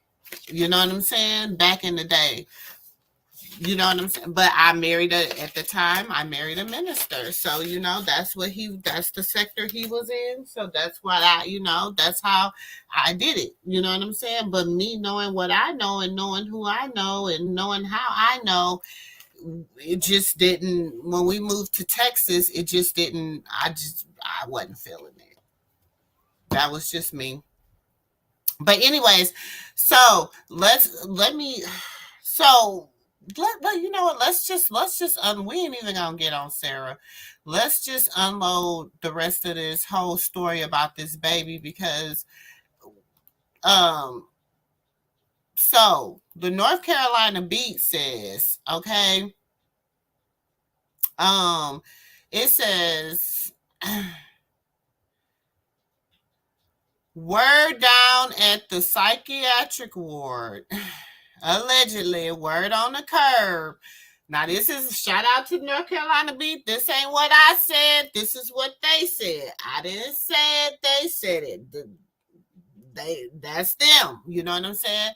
You know what I'm saying? Back in the day. You know what I'm saying? But at the time, I married a minister. So, you know, that's the sector he was in. So that's what that's how I did it. You know what I'm saying? But me knowing what I know and knowing who I know and knowing how I know, it just didn't, when we moved to Texas, it just didn't, I wasn't feeling it. That was just me. But anyways, so you know what? Let's just we ain't even gonna get on Sarah. Let's just unload the rest of this whole story about this baby because, so the North Carolina Beat says, okay, it says. Word down at the psychiatric ward. Allegedly, word on the curb. Now, this is a shout out to North Carolina Beat. This ain't what I said. This is what they said. I didn't say it. They said it. That's them. You know what I'm saying?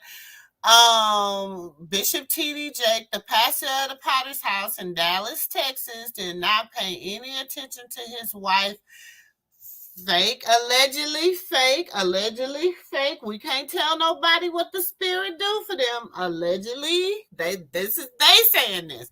Bishop T.D. Jake, the pastor of the Potter's House in Dallas, Texas, did not pay any attention to his wife. Allegedly fake. We can't tell nobody what the spirit do for them. Allegedly, they saying this.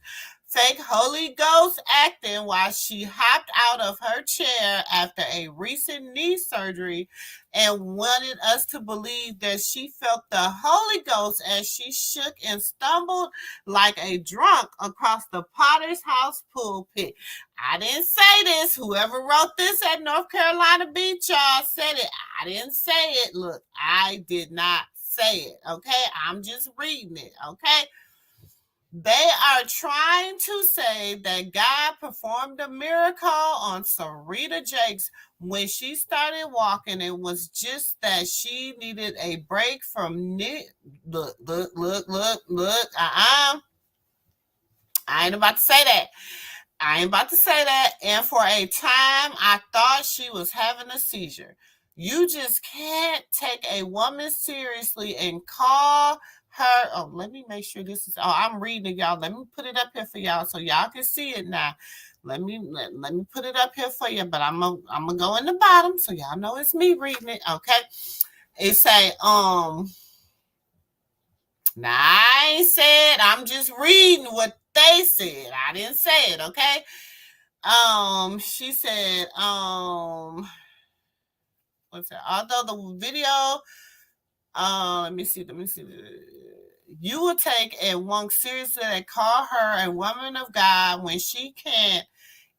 fake Holy Ghost acting while she hopped out of her chair after a recent knee surgery and wanted us to believe that she felt the Holy Ghost as she shook and stumbled like a drunk across the Potter's House pulpit. I didn't say this. Whoever wrote this at North Carolina Beach, y'all said it. I didn't say it. Look, I did not say it, okay? I'm just reading it, okay? They are trying to say that God performed a miracle on Sarita Jakes when she started walking. It was just that she needed a break from look. I ain't about to say that. And for a time, I thought she was having a seizure. You just can't take a woman seriously and call her. Oh, let me make sure this is. Oh, I'm reading it, y'all. Let me put it up here for y'all so y'all can see it now. Let me put it up here for you, but I'm gonna go in the bottom so y'all know it's me reading it. Okay. It say now I ain't said. I'm just reading what they said. I didn't say it. Okay. She said, what's that? Although the video, let me see. You will take a one seriously and call her a woman of God when she can't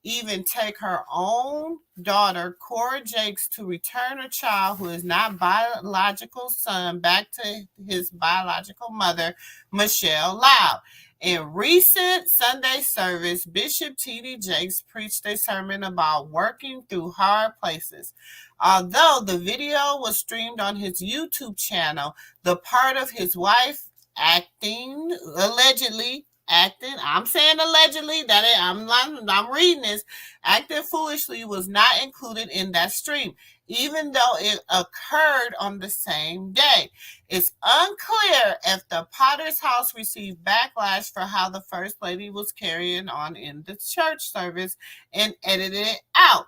even take her own daughter, Cora Jakes, to return a child who is not biological son back to his biological mother, Michelle Loud. In recent Sunday service, Bishop T.D. Jakes preached a sermon about working through hard places. Although the video was streamed on his YouTube channel, the part of his wife allegedly acting, I'm saying allegedly, I'm reading this, acting foolishly was not included in that stream, even though it occurred on the same day. It's unclear if the Potter's House received backlash for how the First Lady was carrying on in the church service and edited it out.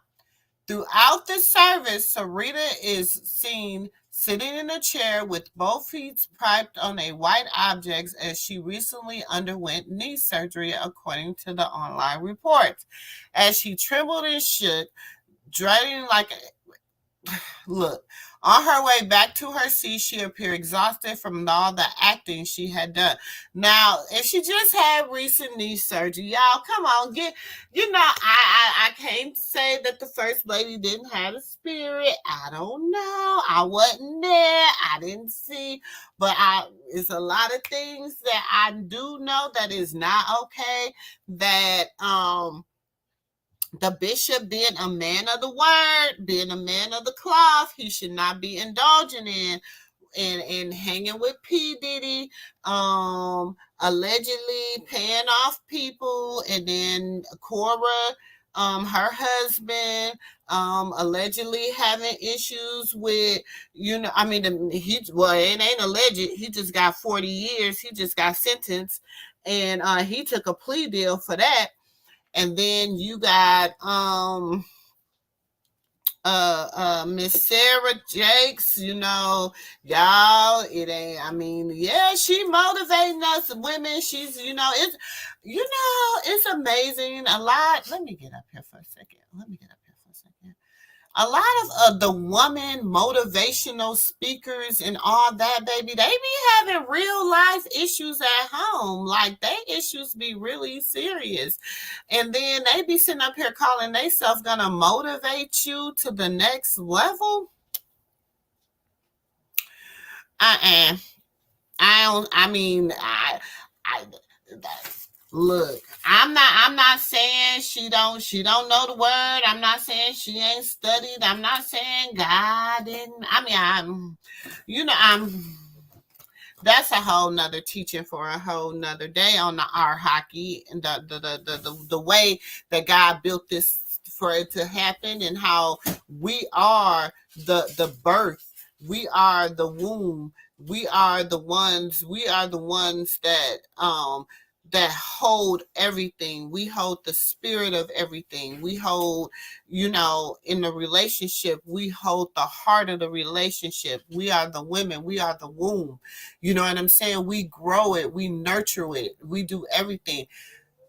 Throughout the service, Sarita is seen sitting in a chair with both feet propped on a white object as she recently underwent knee surgery, according to the online reports. As she trembled and shook, dreading like look, on her way back to her seat, she appeared exhausted from all the acting she had done. Now, if she just had recent knee surgery, y'all, come on, I can't say that the First Lady didn't have a spirit. I don't know. I wasn't there. I didn't see. But it's a lot of things that I do know that is not okay. That, the bishop, being a man of the word, being a man of the cloth, he should not be indulging in and hanging with P. Diddy, allegedly paying off people, and then Cora, her husband, allegedly having issues with, it ain't alleged. He just got 40 years. He just got sentenced, and he took a plea deal for that. And then you got Miss Sarah Jakes, y'all, it ain't, she motivating us women. She's, it's amazing. A lot. Let me get up here for a second. A lot of the woman motivational speakers and all that, baby, they be having real life issues at home. Like, they issues be really serious. And then they be sitting up here calling themselves gonna motivate you to the next level. Look, I'm not saying she don't know the word. I'm not saying she ain't studied. I'm not saying God didn't. That's a whole nother teaching for a whole nother day on the our hockey and the way that God built this for it to happen, and how we are the birth. We are the womb. We are the ones that that hold everything. We hold the spirit of everything. We hold, in the relationship, we hold the heart of the relationship. We are the women. We are the womb. You know what I'm saying? We grow it. We nurture it. We do everything.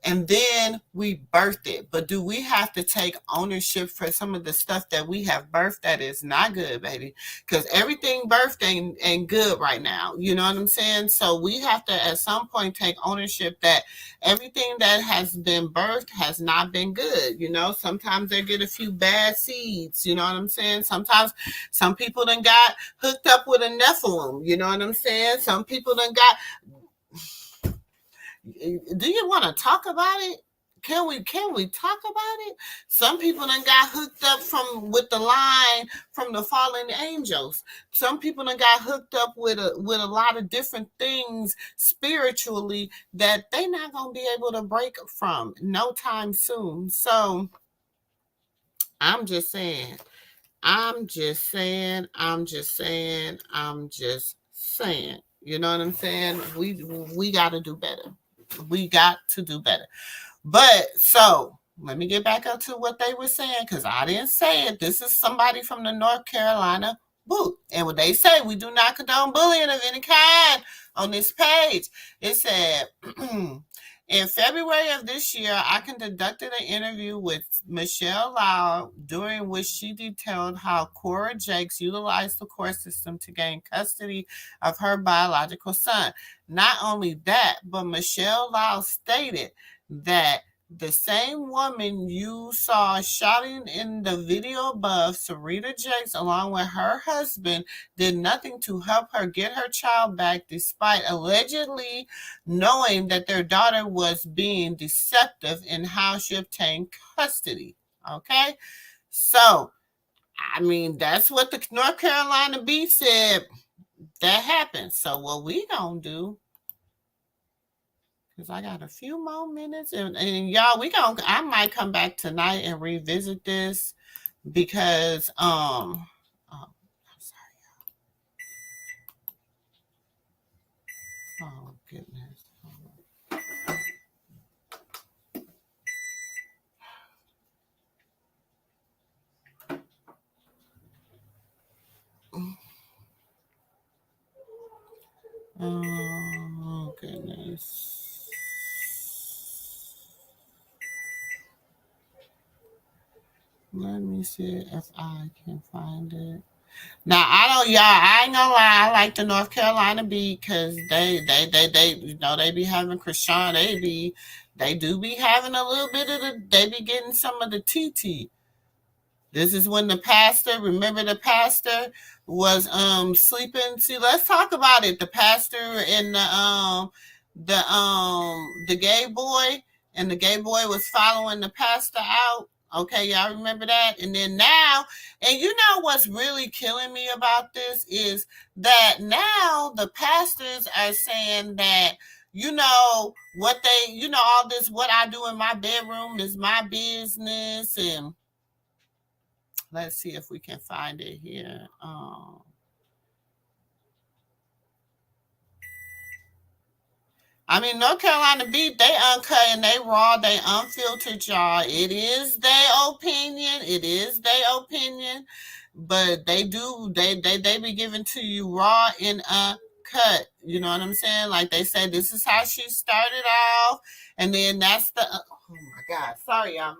and then we birthed it. But do we have to take ownership for some of the stuff that we have birthed that is not good, baby? Because everything birthed ain't good right now. You know what I'm saying? So we have to at some point take ownership that everything that has been birthed has not been good. You know, sometimes they get a few bad seeds. You know what I'm saying? Sometimes some people done got hooked up with a Nephilim. You know what I'm saying? Some people done got. Do you want to talk about it? Can we talk about it? Some people done got hooked up with the line from the fallen angels. Some people done got hooked up with a lot of different things spiritually that they not gonna be able to break from no time soon. So I'm just saying. I'm just saying. You know what I'm saying? We got to do better. We got to do better. But so let me get back up to what they were saying, because I didn't say it. This is somebody from the North Carolina booth. And what they say, we do not condone bullying of any kind on this page. It said, in February of this year, I conducted an interview with Michelle Lau, during which she detailed how Cora Jakes utilized the court system to gain custody of her biological son. Not only that, but Michelle Lau stated that the same woman you saw shouting in the video above, Sarita Jakes, along with her husband, did nothing to help her get her child back, despite allegedly knowing that their daughter was being deceptive in how she obtained custody. Okay? So, I mean, that's what the North Carolina Bee said that happened. So what we gonna do, because I got a few more minutes, and y'all, I might come back tonight and revisit this, because I'm sorry, y'all. Oh goodness. Oh goodness. Let me see if I can find it. Now I ain't gonna lie, I like the North Carolina Bee, because they you know, they be having Krishan, they do be having a little bit of they be getting some of the TT. This is when the pastor, remember the pastor was sleeping. See, let's talk about it. The pastor and the gay boy, and the gay boy was following the pastor out. Okay, y'all remember that? And then now, and you know what's really killing me about this is that now the pastors are saying that, you know, all this, what I do in my bedroom is my business. And let's see if we can find it here. I mean, North Carolina Beat, they uncut and they raw, they unfiltered, y'all. It is their opinion. But they be giving to you raw and uncut. You know what I'm saying? Like they said, this is how she started off. And then that's the, oh my God. Sorry, y'all.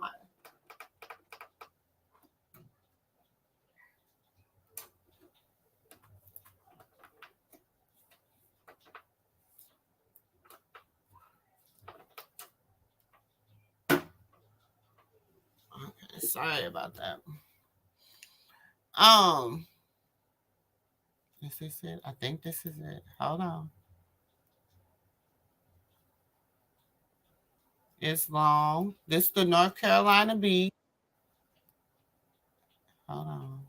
Okay, sorry about that. Is this it? I think this is it. Hold on. It's long. This is the North Carolina Bee. Hold on.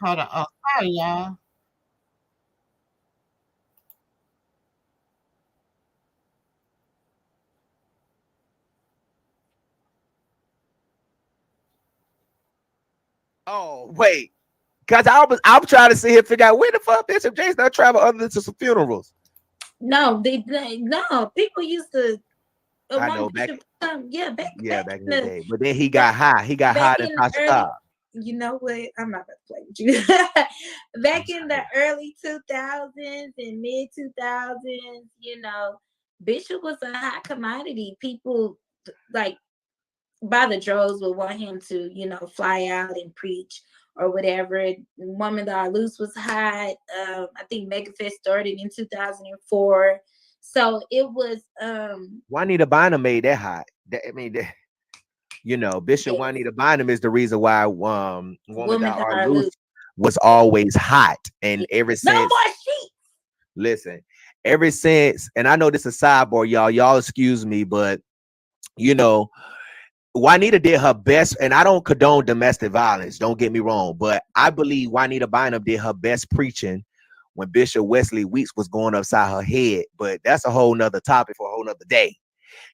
Hold on. Oh, sorry, y'all. Oh, wait. Cause I'm trying to see here figure out where the fuck Bishop Jason not travel other than to some funerals. No, no. People used to. I know back back in the day. But then he got high. He got high back than in the Tasha early. Cobb. You know what? I'm not gonna play with you. Back in the early 2000s and mid 2000s, you know, Bishop was a hot commodity. People like by the droves would want him to, you know, fly out and preach or whatever. Woman That I Loose was hot. I think Megafest started in 2004. So it was Juanita Bynum made that hot. You know, Bishop Juanita Bynum is the reason why Woman That Are Loose was always hot. And ever since, no more sheets. Listen, ever since, and I know this is a sidebar, y'all excuse me, but you know, Juanita did her best, and I don't condone domestic violence, don't get me wrong, but I believe Juanita Bynum did her best preaching when Bishop Wesley Weeks was going upside her head. But that's a whole nother topic for a whole nother day,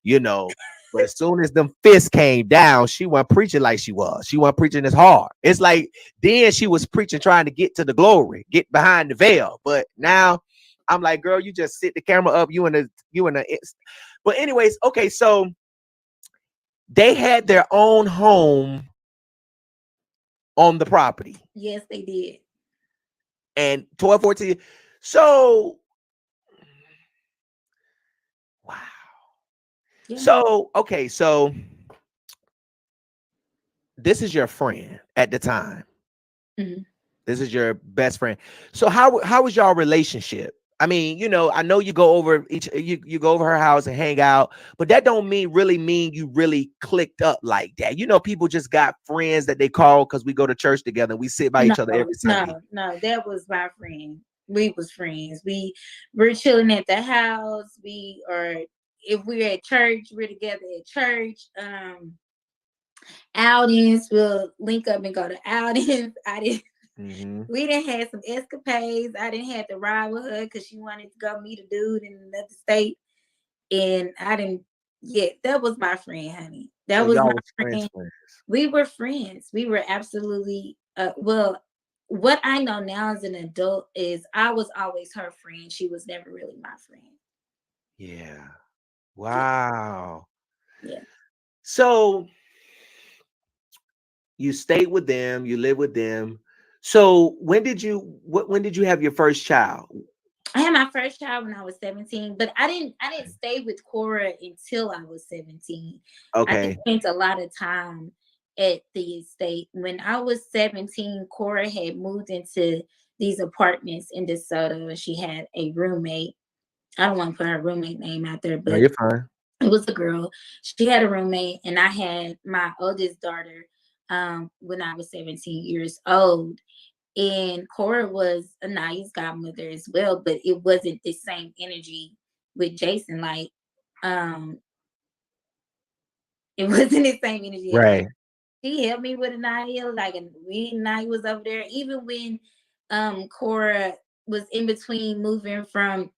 you know. But as soon as them fists came down, she wasn't preaching like she was. She wasn't preaching as hard. It's like then she was preaching trying to get to the glory, get behind the veil. But now I'm like, girl, you just sit the camera up, you in the. But anyways, okay, so they had their own home on the property. Yes, they did. And 1214. So, wow. Yeah. So, okay. So, this is your friend at the time. Mm-hmm. This is your best friend. So, how was y'all relationship? I mean, you know, I know you go over you go over her house and hang out, but that don't really mean you really clicked up like that. You know, people just got friends that they call because we go to church together and we sit by each other every Sunday. No, that was my friend. We was friends. We're chilling at the house. If we're at church, we're together at church. Outings, we'll link up and go to outings. We done had some escapades. I didn't have to ride with her because she wanted to go meet a dude in another state. And that was my friend, honey. That was my friend. We were friends. We were absolutely, well, what I know now as an adult is I was always her friend. She was never really my friend. Yeah. Wow. Yeah. So you stayed with them, you lived with them. So when did you have your first child? I had my first child when I was 17, but I didn't stay with Cora until I was 17. Okay. I spent a lot of time at the estate. When I was 17, Cora had moved into these apartments in DeSoto, and she had a roommate. I don't want to put her roommate name out there, but no, you're fine. It was a girl. She had a roommate, and I had my oldest daughter when I was 17 years old. And Cora was a nice godmother as well, but it wasn't the same energy with Jason. Like, it wasn't the same energy. Right. She helped me with Anaya. Like, Anaya was over there. Even when Cora was in between moving from,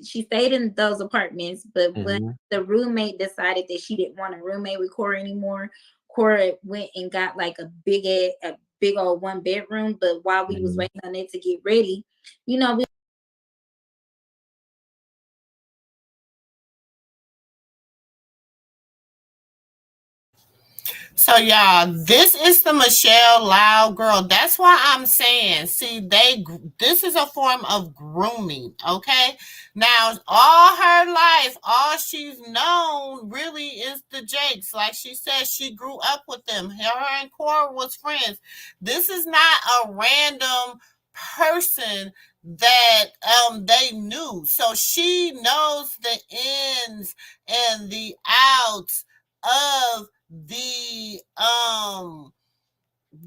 she stayed in those apartments, but when the roommate decided that she didn't want a roommate with Cora anymore, Cora went and got like a big old 1 bedroom. But while we was waiting on it to get ready, you know, So y'all, this is the Michelle Loud girl. That's why I'm saying, see, this is a form of grooming, okay? Now, all her life, all she's known really is the Jakes. Like she said, she grew up with them. Her and Cora was friends. This is not a random person that they knew. So she knows the ins and the outs of the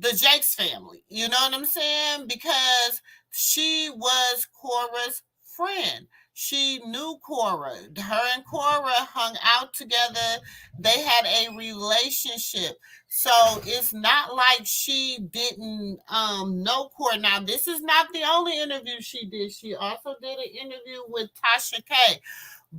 Jakes family. You know what I'm saying? Because she was Cora's friend. she knew Cora. Her and Cora hung out together. They had a relationship. So it's not like she didn't know Cora. Now, this is not the only interview she did. She also did an interview with Tasha K.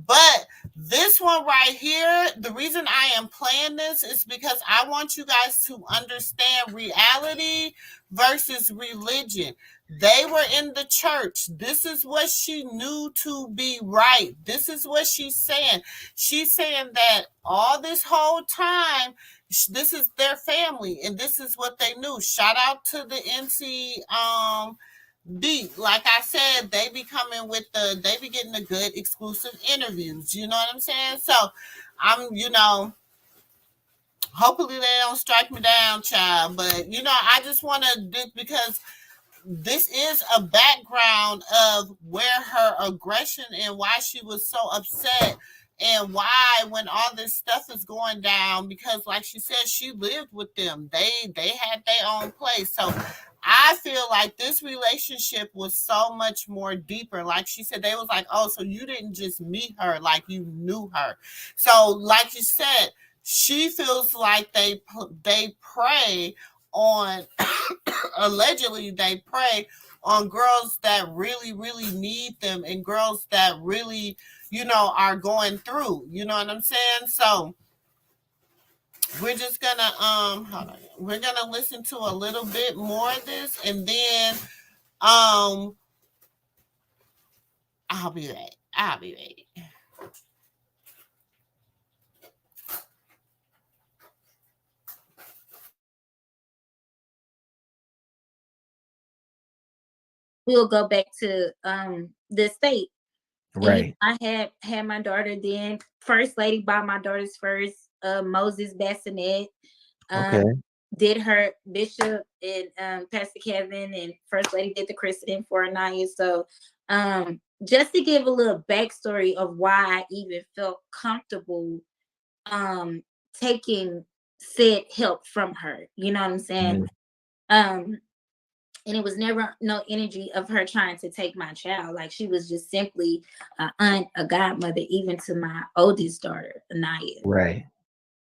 But this one right here, the reason I am playing this is because I want you guys to understand reality versus religion. They were in the church. This is what she knew to be right. This is what she's saying. She's saying that all this whole time, this is their family and this is what they knew. Shout out to the NC beat. Like I said, they be coming with they be getting the good exclusive interviews. You know what I'm saying? So I'm, hopefully they don't strike me down, child. But I just want to, because this is a background of where her aggression and why she was so upset and why when all this stuff is going down, because like she said, she lived with them. They had their own place. So I feel like this relationship was so much more deeper. Like she said, they was like, oh, so you didn't just meet her, like you knew her. So like you said, she feels like they prey on allegedly they prey on girls that really, really need them and girls that really, are going through. You know what I'm saying? So we're just gonna hold on. We're gonna listen to a little bit more of this and then I'll be ready. We'll go back to the state. Right. And I had my daughter then. First lady bought my daughter's first Moses bassinet. Okay. Did her Bishop and Pastor Kevin and First Lady did the christening for Anaya. So just to give a little backstory of why I even felt comfortable taking said help from her. You know what I'm saying? Mm-hmm. And it was never no energy of her trying to take my child. Like she was just simply an aunt, a godmother, even to my oldest daughter, Anaya. Right.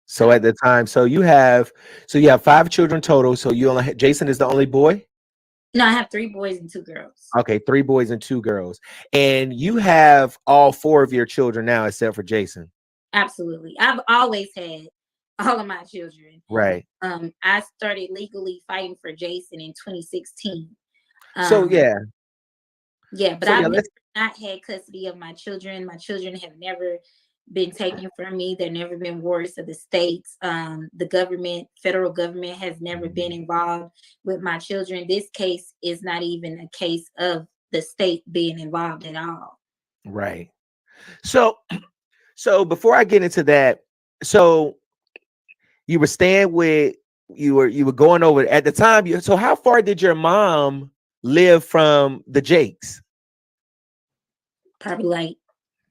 So at the time, so you have 5 children total. So you only Jason is the only boy? No, I have 3 boys and 2 girls. Okay, 3 boys and 2 girls. And you have all 4 of your children now except for Jason. Absolutely. I've always had all of my children. Right. I started legally fighting for Jason in 2016. So yeah. Yeah, but I've never not had custody of my children. My children have never been taken from me. They've never been wards of the states. The government, federal government has never been involved with my children. This case is not even a case of the state being involved at all. Right. So before I get into that, so you were staying with, you were going over at the time. So how far did your mom live from the Jakes? Probably like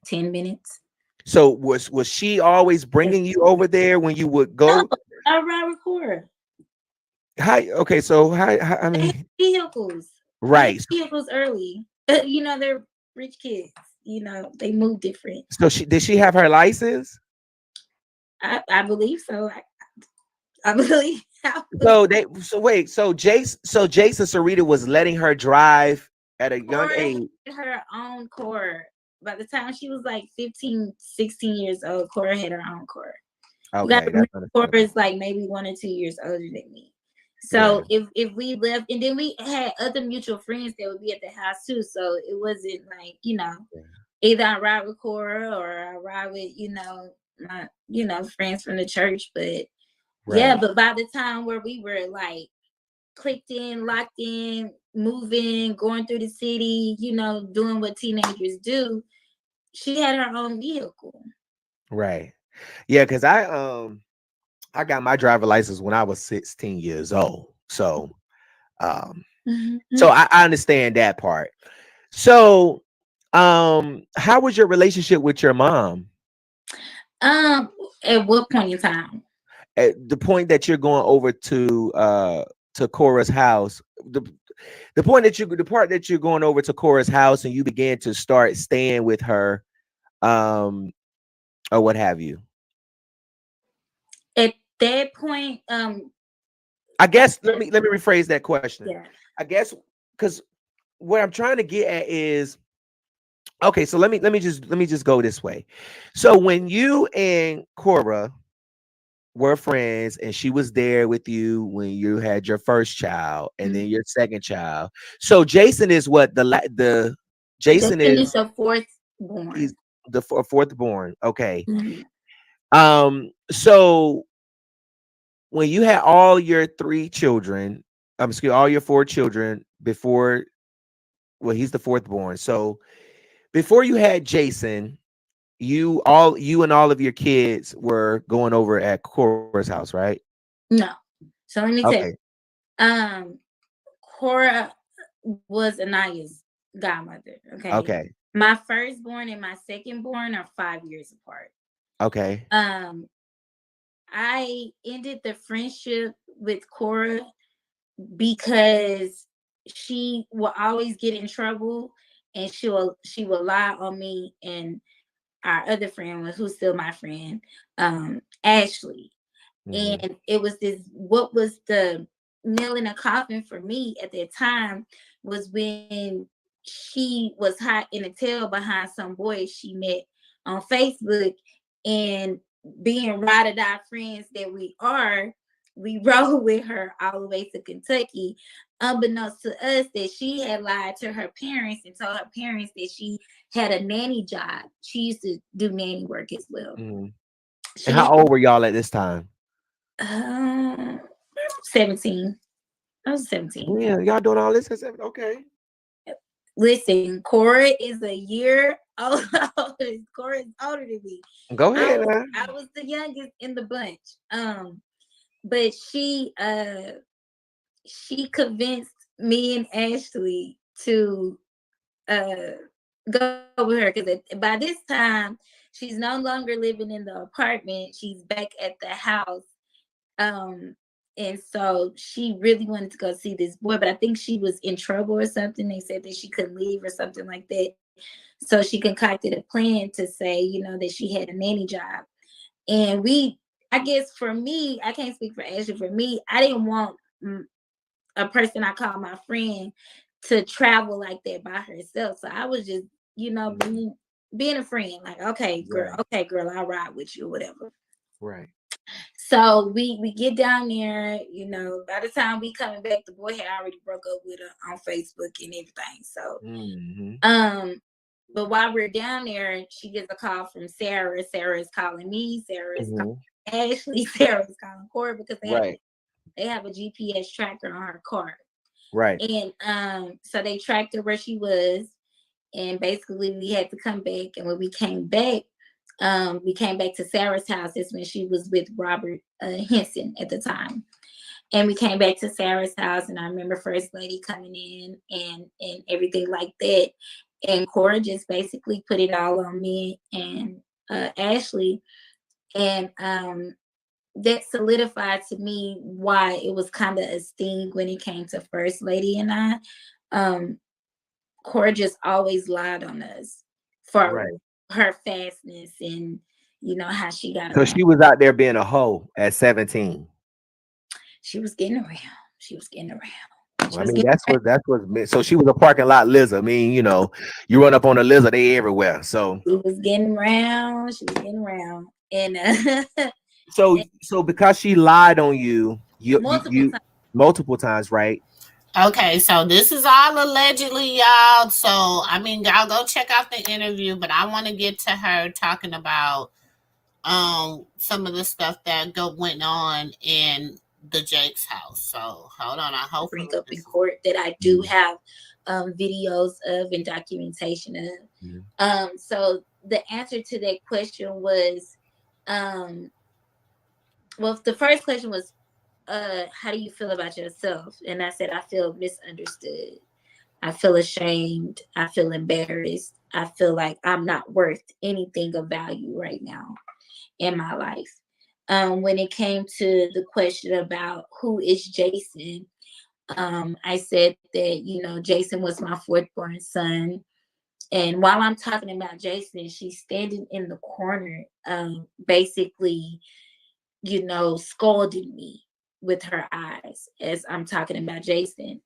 10 minutes. So was she always bringing you over there when you would go? No, I ride with Cora. Okay, so I mean vehicles. Right. Vehicles early. They're rich kids. They move different. So did she have her license? I believe so. I believe. So Jason Sarita was letting her drive at a young age. Her own Cora. By the time she was like 15, 16 years old, Cora had her own Cora. Okay, Cora is like maybe 1 or 2 years older than me. So if we left, and then we had other mutual friends that would be at the house too. So it wasn't like, either I ride with Cora or I ride with, my, friends from the church. But but by the time where we were like clicked in, locked in, moving, going through the city, doing what teenagers do, she had her own vehicle. Right. Yeah, because I got my driver's license when I was 16 years old. So so I understand that part. So how was your relationship with your mom? At what point in time? At the point that you're going over to Cora's house, the part that you're going over to Cora's house and you began to start staying with her, or what have you. At that point, I guess let me rephrase that question. yeah. I guess because what I'm trying to get at is, okay, so let me just go this way. So when you and Cora were friends and she was there with you when you had your first child and then your second child. So Jason is what the Jason is is the fourth born. He's the fourth born. Okay. Mhm. So when you had all your three children, all your four children before, well, he's the fourth born. So before you had Jason, you and all of your kids were going over at Cora's house, right? No. So let me tell Okay. you. Cora was Anaya's godmother. Okay. Okay. My firstborn and my secondborn are 5 years apart. Okay. I ended the friendship with Cora because she will always get in trouble and she will lie on me and our other friend, who's still my friend, Ashley. And it was what was the nail in the coffin for me at that time was when she was hot in the tail behind some boy she met on Facebook, and being ride or die friends that we are, we rode with her all the way to Kentucky, unbeknownst to us that she had lied to her parents and told her parents that she had a nanny job. She used to do nanny work as well. And how old were y'all at this time? 17. I was 17. Yeah, y'all doing all this at 17? Okay. Listen, Cora is a year old. Cora is older than me. Go ahead. I was the youngest in the bunch. But she convinced me and Ashley to go with her, because by this time she's no longer living in the apartment. She's back at the house. And so she really wanted to go see this boy, but I think she was in trouble or something. They said that she couldn't leave or something like that. So she concocted a plan to say, that she had a nanny job. And I guess for me, I can't speak for Ashley. For me, I didn't want a person I call my friend to travel like that by herself. So I was just, being a friend, like, okay, girl, I'll ride with you, whatever. Right. So we get down there, by the time we coming back, the boy had already broke up with her on Facebook and everything. So, but while we're down there, she gets a call from Sarah. Sarah's calling me. Sarah's calling Ashley. Sarah's calling Cora, because they have a GPS tracker on her car. Right. And so they tracked her where she was, and basically we had to come back. And when we came back to Sarah's house. That's when she was with Robert Henson at the time. And we came back to Sarah's house, and I remember First Lady coming in and everything like that. And Cora just basically put it all on me and Ashley. And that solidified to me why it was kind of a sting when it came to First Lady and I. Cora just always lied on us for her fastness and how she got around. So she was out there being a hoe at 17. She was getting around. That's what. So she was a parking lot lizard. I mean, you run up on a lizard, they everywhere. So she was getting around. And so because she lied on you multiple times, right? Okay, so this is all allegedly, y'all. So, y'all go check out the interview, but I want to get to her talking about some of the stuff that went on in the Jake's house. So, hold on. I hope bring up in court that I do have videos of and documentation of. So the answer to that question was, well, the first question was, how do you feel about yourself? And I said, I feel misunderstood. I feel ashamed. I feel embarrassed. I feel like I'm not worth anything of value right now in my life. When it came to the question about who is Jason, I said that, you know, Jason was my fourth born son. And while I'm talking about Jason, she's standing in the corner, basically, you know, scolding me with her eyes as I'm talking about Jason.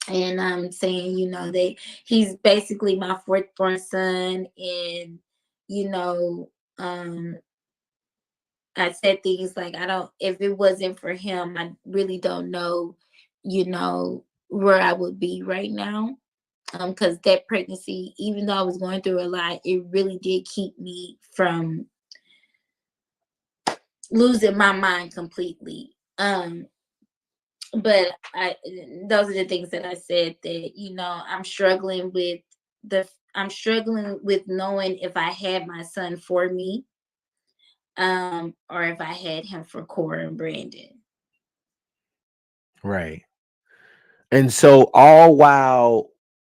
And I'm saying, you know, that he's basically my fourth born son. And, you know, I said things like, if it wasn't for him, I really don't know, you know, where I would be right now. Because that pregnancy, even though I was going through a lot, it really did keep me from losing my mind completely. But those are the things that I said, that, you know, I'm struggling with knowing if I had my son for me, or if I had him for Cora and Brandon. Right. And so all while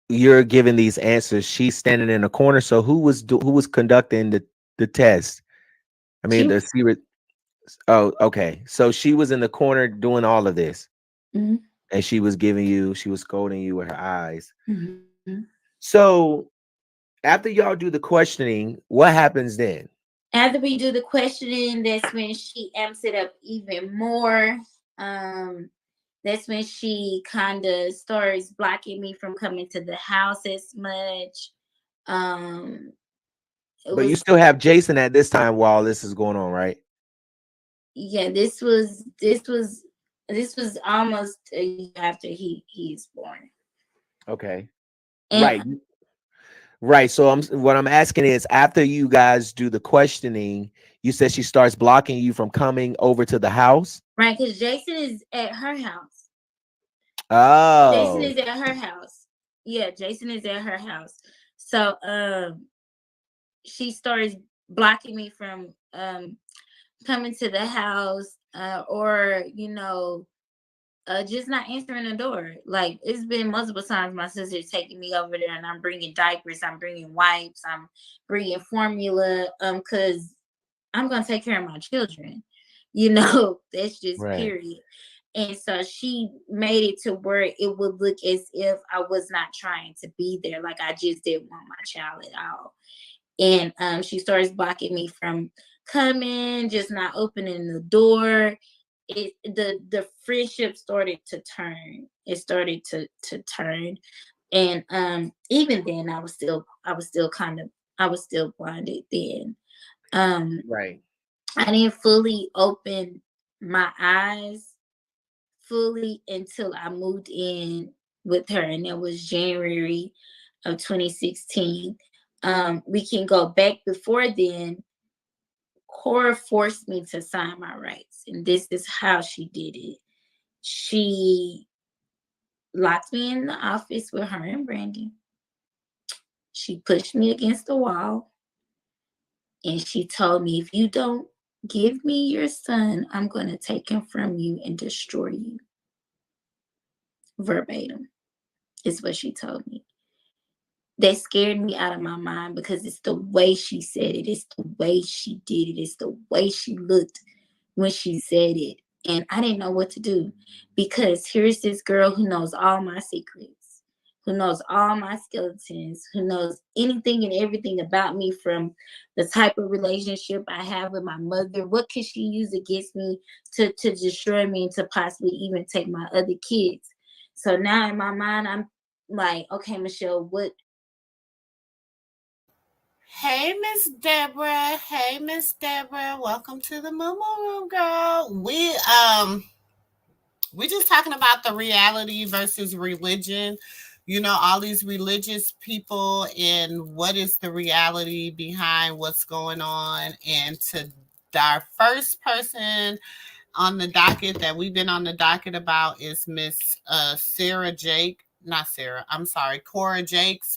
you're giving these answers, she's standing in a corner. So who was conducting the test? I mean, the secret. Oh, okay. So she was in the corner doing all of this, Mhm. and she was scolding you with her eyes. Mhm. So after y'all do the questioning, what happens then? After we do the questioning, that's when she amps it up even more. That's when she kind of starts blocking me from coming to the house as much. But you still have Jason at this time while this is going on, right? Yeah, this was almost a year after he's born. Okay. And Right. So what I'm asking is, after you guys do the questioning, you said she starts blocking you from coming over to the house. right, because Jason is at her house. Jason Oh. is at her house. Yeah, Jason is at her house. So she starts blocking me from coming to the house, or, you know, just not answering the door. Like, it's been multiple times my sister's taking me over there, and I'm bringing diapers, I'm bringing wipes, I'm bringing formula, because I'm gonna take care of my children. You know, that's just Right. period. And so she made it to where it would look as if I was not trying to be there, like I just didn't want my child at all. And she starts blocking me from coming, just not opening the door. The friendship started to turn. It started to turn. And even then I was still blinded then. Right. I didn't fully open my eyes fully until I moved in with her, and it was January of 2016. We can go back before then. Cora forced me to sign my rights, and this is how she did it. She locked me in the office with her and Brandon. She pushed me against the wall, and she told me, if you don't give me your son, I'm going to take him from you and destroy you. Verbatim is what she told me. That scared me out of my mind, because it's the way she said it. It's the way she did it. It's the way she looked when she said it. And I didn't know what to do, because here's this girl who knows all my secrets, who knows all my skeletons, who knows anything and everything about me, from the type of relationship I have with my mother. What could she use against me to destroy me and to possibly even take my other kids? So now in my mind, I'm like, okay, Michelle, what? Hey, Miss Deborah. Hey, Miss Deborah. Welcome to the Moo Room, girl. We're just talking about the reality versus religion. You know, all these religious people, and what is the reality behind what's going on. And to our first person on the docket that we've been on the docket about is Miss Cora Jakes,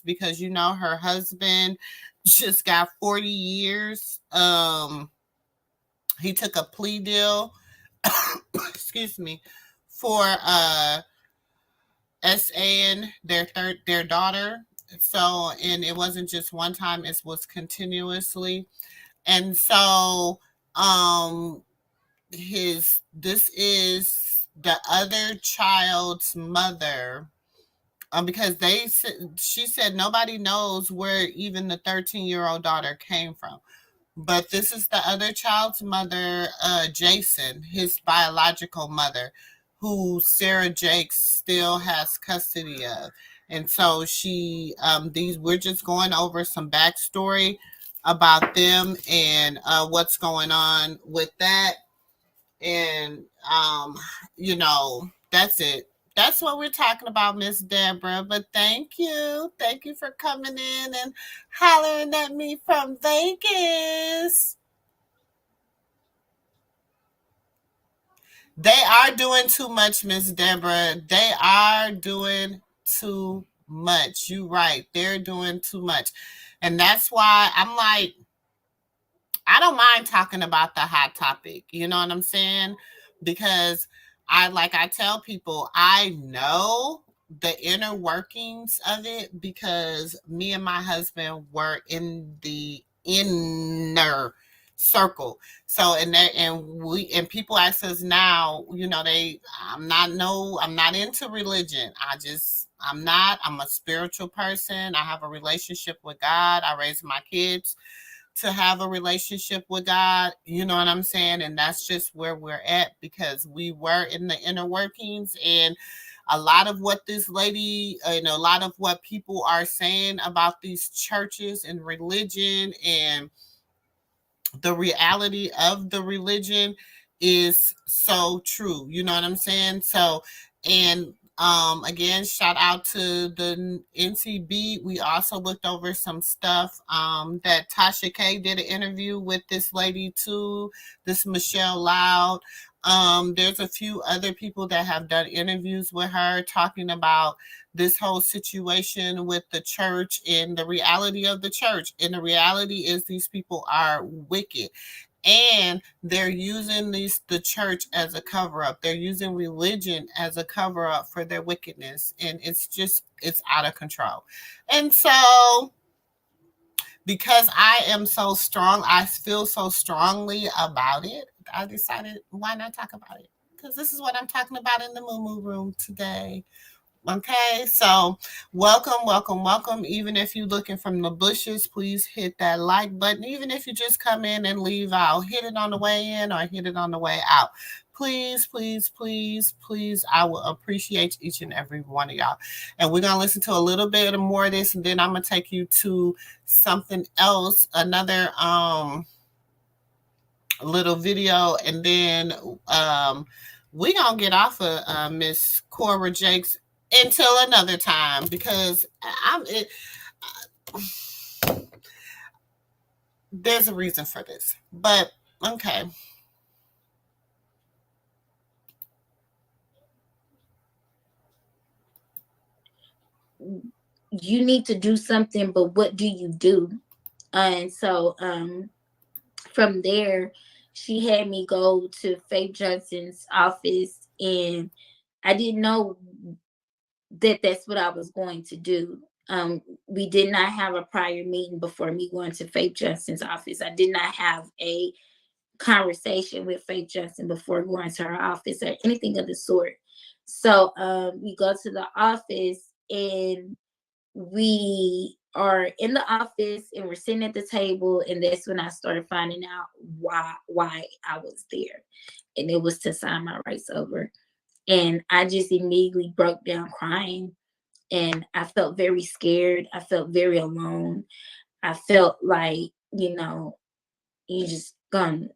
because you know her husband just got 40 years. He took a plea deal, excuse me, for SAing their daughter. So, and it wasn't just one time, it was continuously. And so this is the other child's mother, because she said nobody knows where even the 13-year-old daughter came from. But this is the other child's mother, Jason, his biological mother, who Sarah Jakes still has custody of. And so we're just going over some backstory about them and what's going on with that. And that's it. That's what we're talking about, Miss Deborah. But thank you for coming in and hollering at me from Vegas. They are doing too much, Miss Deborah. They are doing too much. You're right. They're doing too much. And that's why I'm like, I don't mind talking about the hot topic. You know what I'm saying? Because I tell people, I know the inner workings of it because me and my husband were in the inner circle. So and people ask us now, I'm not into religion. I'm a spiritual person. I have a relationship with God. I raise my kids to have a relationship with God, you know what I'm saying? And that's just where we're at because we were in the inner workings. And a lot of what this lady and a lot of what people are saying about these churches and religion and the reality of the religion is so true. You know what I'm saying? So, and again, shout out to the NCB. We also looked over some stuff that Tasha K did an interview with this lady too, this Michelle Loud. There's a few other people that have done interviews with her talking about this whole situation with the church and the reality of the church. And the reality is these people are wicked. And they're using the church as a cover up. They're using religion as a cover up for their wickedness. And it's out of control. And so, because I am so strong, I feel so strongly about it, I decided, why not talk about it? Because this is what I'm talking about in the Moo Room today. Okay, so welcome. Even if you're looking from the bushes, please hit that like button. Even if you just come in and leave out, hit it on the way in or hit it on the way out. Please, I will appreciate each and every one of y'all. And we're going to listen to a little bit more of this, and then I'm going to take you to something else, another little video, and then we're going to get off of Miss Cora Jakes until another time because there's a reason for this. But okay. You need to do something, but what do you do? And so from there, she had me go to Faith Johnson's office, and I didn't know that that's what I was going to do. We did not have a prior meeting before me going to Faith Johnson's office. I did not have a conversation with Faith Johnson before going to her office or anything of the sort. So we go to the office, and we are in the office, and we're sitting at the table, and that's when I started finding out why I was there. And it was to sign my rights over. And I just immediately broke down crying, and I felt very scared. I felt very alone. I felt like, you're just gonna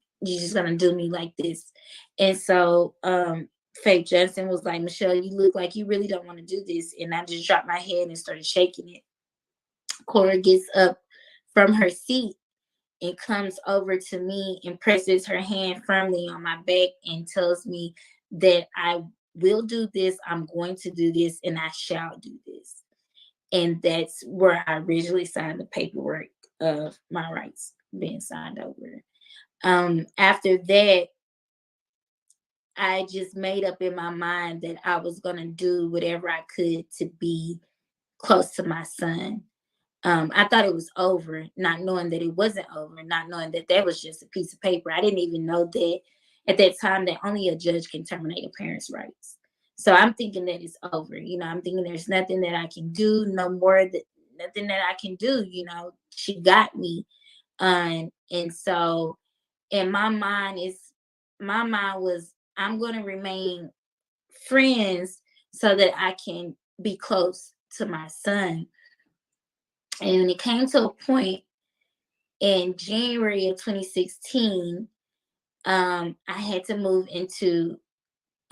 do me like this. And so Faith Johnson was like, Michelle, you look like you really don't want to do this. And I just dropped my head and started shaking it. Cora gets up from her seat and comes over to me and presses her hand firmly on my back and tells me that I will do this, I'm going to do this, and I shall do this. And that's where I originally signed the paperwork of my rights being signed over. After that, I just made up in my mind that I was going to do whatever I could to be close to my son. I thought it was over, not knowing that it wasn't over, not knowing that that was just a piece of paper. I didn't even know that at that time that only a judge can terminate a parent's rights. So I'm thinking that it's over. I'm thinking there's nothing that I can do, nothing that I can do. She got me. And so in my mind was, I'm going to remain friends so that I can be close to my son. And it came to a point in January of 2016, I had to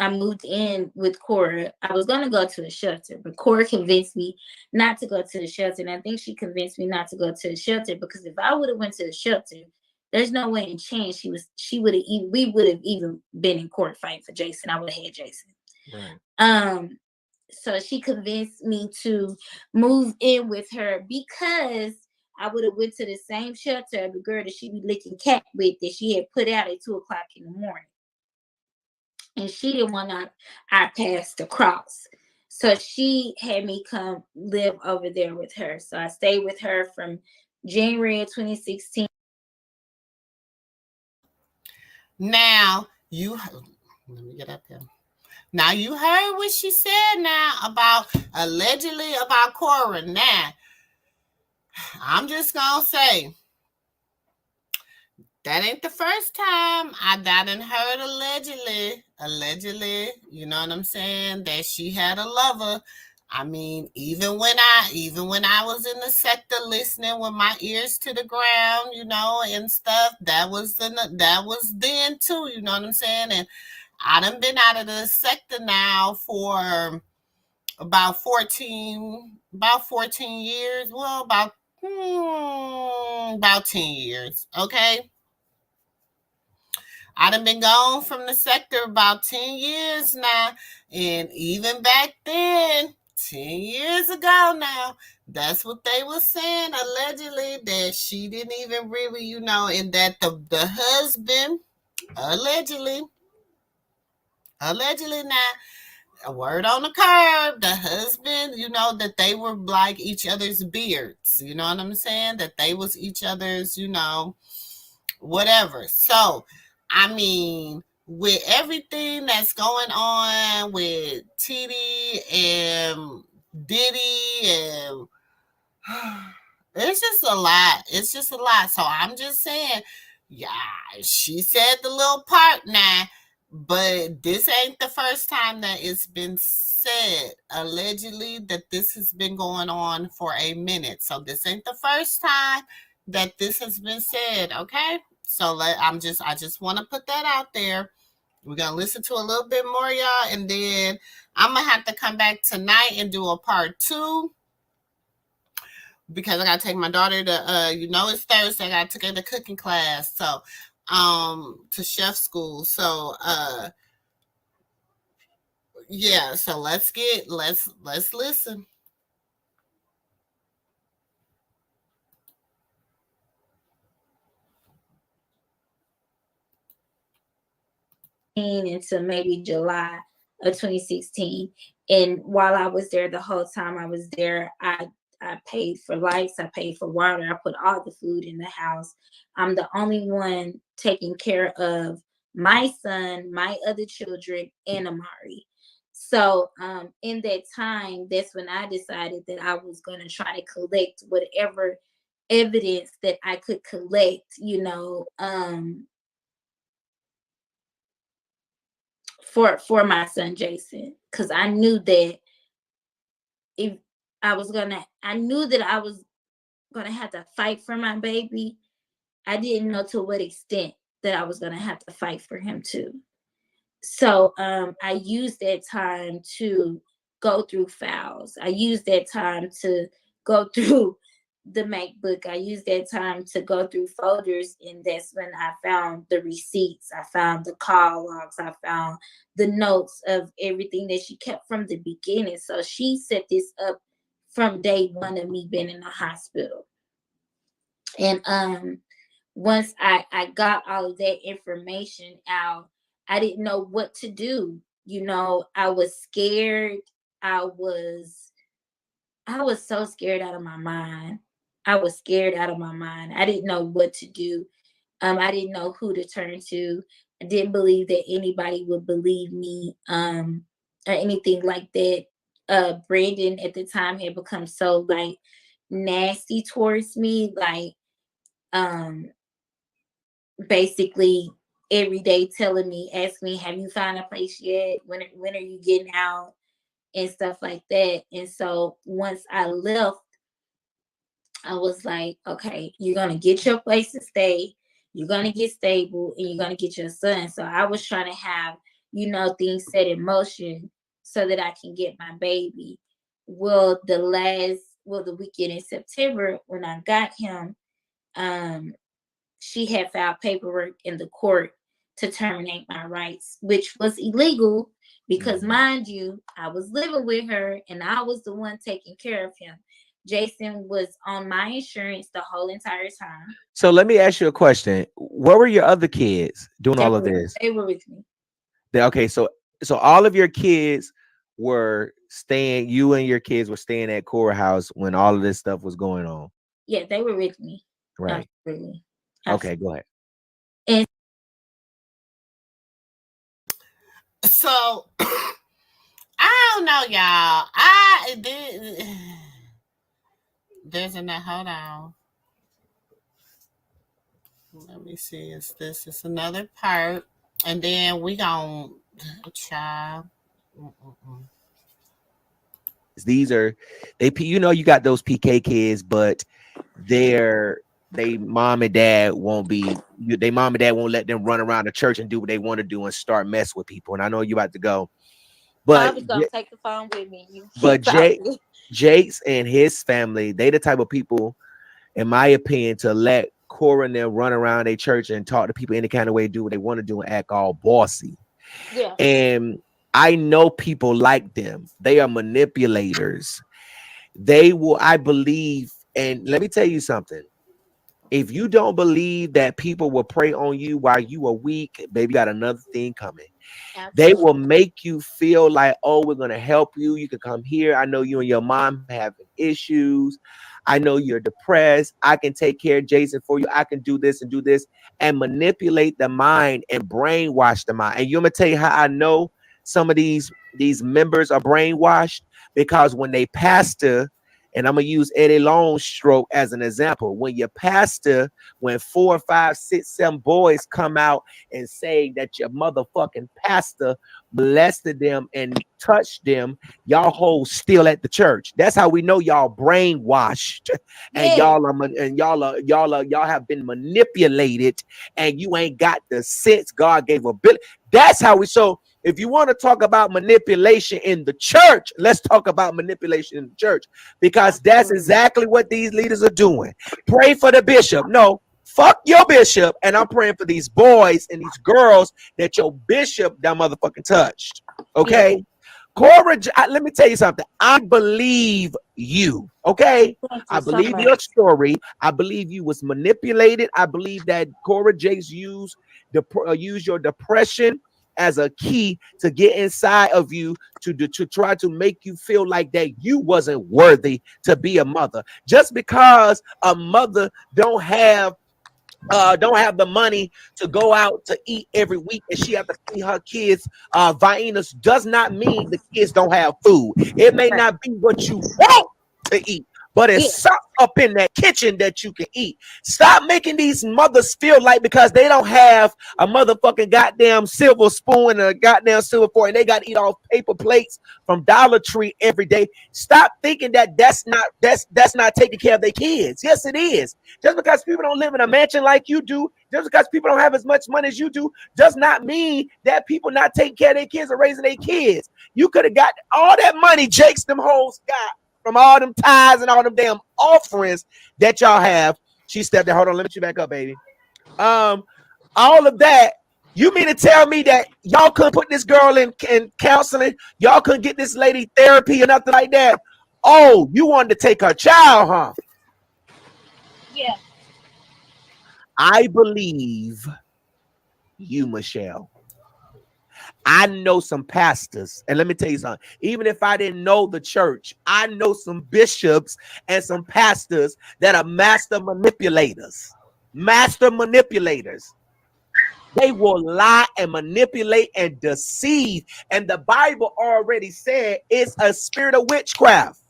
I moved in with Cora. I was going to go to the shelter, but Cora convinced me not to go to the shelter. And I think she convinced me not to go to the shelter because if I would have went to the shelter, there's no way in chance we would have even been in court fighting for Jason. I would have had Jason. Right. So she convinced me to move in with her because I would have went to the same shelter of the girl that she be licking cat with that she had put out at 2:00 in the morning. And she didn't want our paths to cross. So she had me come live over there with her. So I stayed with her from January of 2016. Now, let me get up here. Now, you heard what she said now allegedly about Cora. Now, I'm just going to say, that ain't the first time I done heard allegedly, you know what I'm saying, that she had a lover. I mean, even when I was in the sector listening with my ears to the ground, and stuff, that was then too, you know what I'm saying? And I done been out of the sector now for about 14 years. Well, about 10 years, okay? I done been gone from the sector about 10 years now. And even back then, 10 years ago now, that's what they were saying, allegedly, that she didn't even really, and that the husband, allegedly now, a word on the curb, the husband, that they were like each other's beards. You know what I'm saying? That they was each other's, whatever. So, I mean, with everything that's going on with TD and Diddy and it's just a lot. It's just a lot. So I'm just saying, yeah, she said the little part now, but this ain't the first time that it's been said, allegedly, that this has been going on for a minute. So this ain't the first time that this has been said, okay? So I just want to put that out there. We're going to listen to a little bit more, y'all, and then I'm going to have to come back tonight and do a part 2 because I got to take my daughter to, it's Thursday. I got to take her to cooking class, so, to chef school. So, yeah, so let's listen. Into maybe July of 2016. And while I was there, the whole time I was there, I paid for lights, I paid for water, I put all the food in the house. I'm the only one taking care of my son, my other children, and Amari. So in that time, that's when I decided that I was going to try to collect whatever evidence that I could collect, for my son Jason, because I knew that I was gonna have to fight for my baby. I didn't know to what extent that I was gonna have to fight for him too. So I used that time to go through files. I used that time to go through the MacBook. I used that time to go through folders, and that's when I found the receipts. I found the call logs. I found the notes of everything that she kept from the beginning. So she set this up from day one of me being in the hospital. And once I got all of that information out, I didn't know what to do. I was scared. I was so scared out of my mind. I was scared out of my mind. I didn't know what to do. I didn't know who to turn to. I didn't believe that anybody would believe me, or anything like that. Brandon at the time had become so like nasty towards me, like basically every day telling me, asking me, have you found a place yet? When are you getting out? And stuff like that. And so once I left, I was like, okay, you're gonna get your place to stay, you're gonna get stable, and you're gonna get your son. So I was trying to have, things set in motion so that I can get my baby. Well, the weekend in September when I got him, she had filed paperwork in the court to terminate my rights, which was illegal because, mind you, I was living with her and I was the one taking care of him. Jason was on my insurance the whole entire time. So let me ask you a question. Where were your other kids doing all of this? They were with me. Okay, so all of your kids were staying, you and your kids were staying at Cora House when all of this stuff was going on. Yeah, they were with me. Right. Absolutely. Okay, go ahead. And so I don't know, y'all. There's another. Hold on. Let me see. This is another part, and then we gonna child. These are you got those PK kids, but they mom and dad won't let them run around the church and do what they want to do and start mess with people. And I know you about to go, but I was gonna take the phone with me. But Jake's and his family, they the type of people, in my opinion, to let Cora and them run around a church and talk to people any kind of way, do what they want to do and act all bossy. Yeah. And I know people like them. They are manipulators. They will, I believe, and let me tell you something. If you don't believe that people will prey on you while you are weak, baby, got another thing coming. Absolutely. They will make you feel like, oh, we're going to help you. You can come here. I know you and your mom having issues. I know you're depressed. I can take care of Jason for you. I can do this and manipulate the mind and brainwash the mind. And you're going to tell you how I know some of these members are brainwashed, because when they pastor, and I'm going to use Eddie Longstroke as an example. When your pastor, when 4, 5, 6, 7 boys come out and say that your motherfucking pastor molested them and touched them, y'all hold still at the church. That's how we know y'all brainwashed, and y'all have been manipulated, and you ain't got the sense God gave ability. That's how we. So if you want to talk about manipulation in the church, let's talk about manipulation in the church, because that's exactly what these leaders are doing. Pray for the bishop. No, fuck your bishop. And I'm praying for these boys and these girls that your bishop that motherfucking touched. Okay. Cora, let me tell you something. I believe you. Okay. I believe your story. I believe you was manipulated. I believe that Cora Jakes used your depression as a key to get inside of you to try to make you feel like that you wasn't worthy to be a mother. Just because a mother don't have the money to go out to eat every week and she have to feed her kids Viennas does not mean the kids don't have food. It may not be what you want to eat, but it's something up in that kitchen that you can eat. Stop making these mothers feel like because they don't have a motherfucking goddamn silver spoon and a goddamn silver fork and they got to eat off paper plates from Dollar Tree every day. Stop thinking that that's not taking care of their kids. Yes, it is. Just because people don't live in a mansion like you do, just because people don't have as much money as you do, does not mean that people not taking care of their kids or raising their kids. You could have got all that money Jake's them hoes got from all them tithes and all them damn offerings that y'all have. She stepped there. Hold on, let me you back up, baby. All of that. You mean to tell me that y'all couldn't put this girl in counseling? Y'all couldn't get this lady therapy or nothing like that? Oh, you wanted to take her child, huh? Yeah. I believe you, Michelle. I know some pastors, and let me tell you something. Even if I didn't know the church, I know some bishops and some pastors that are master manipulators. master manipulators. They will lie and manipulate and deceive. And the Bible already said it's a spirit of witchcraft.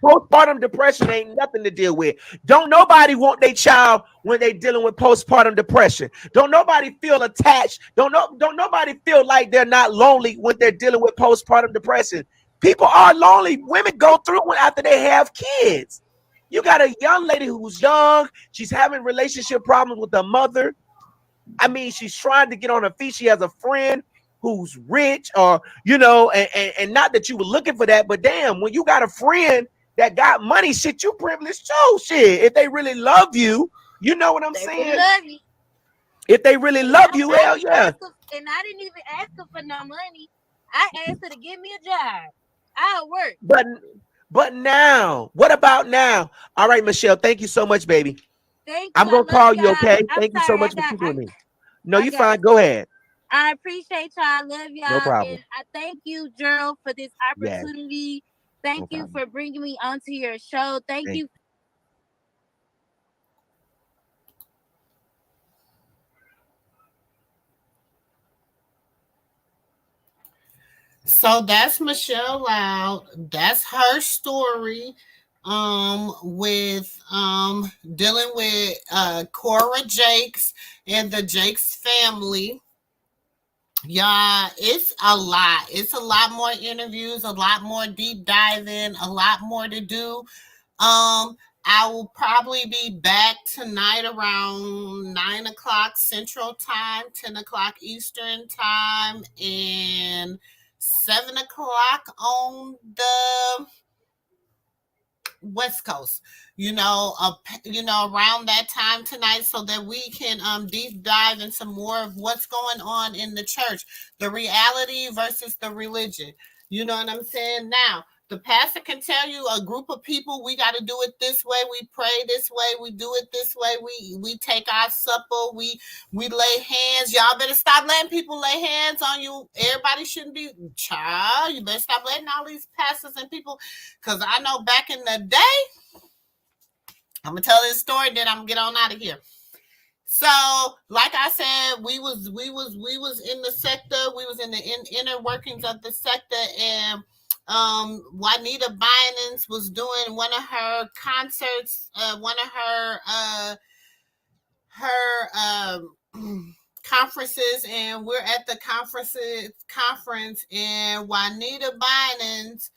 Postpartum depression ain't nothing to deal with. Don't nobody want their child when they dealing with postpartum depression. Don't nobody feel attached. Don't nobody feel like they're not lonely when they're dealing with postpartum depression. People are lonely. Women go through it after they have kids. You got a young lady who's young. She's having relationship problems with her mother. I mean, she's trying to get on her feet. She has a friend who's rich, or, you know, and not that you were looking for that, but damn, when you got a friend that got money, shit, you privileged too. Shit, if they really love you, you know what I'm saying? Love you. If they really love you, hell yeah. And I didn't even ask her for no money. I asked her to give me a job. I'll work. But now, what about now? All right, Michelle, thank you so much, baby. Thank you. I'm gonna call you, okay? I'm thank you so sorry, much for keeping with me. No, you got fine. Go ahead. I appreciate y'all. I love y'all. No problem. And I thank you, Gerald, for this opportunity. Thank you for bringing me onto your show. Thank you. So that's Michelle Loud. That's her story with dealing with Cora Jakes and the Jakes family. Yeah, it's a lot. It's a lot more interviews, a lot more deep diving, a lot more to do. I will probably be back tonight around 9 o'clock Central Time, 10 o'clock Eastern Time, and 7 o'clock on the West Coast, around that time tonight, so that we can deep dive into more of what's going on in the church, the reality versus the religion. You know what I'm saying? Now, the pastor can tell you, a group of people, we got to do it this way. We pray this way. We do it this way. We take our supper. We lay hands. Y'all better stop letting people lay hands on you. Everybody shouldn't be, child. You better stop letting all these pastors and people, because I know back in the day, I'm gonna tell this story, then I'm gonna get on out of here. So, like I said, we was in the sector. We was in the inner workings of the sector, and Juanita Bynens was doing one of her concerts, one of her conferences, and we're at the conference, and Juanita Bynens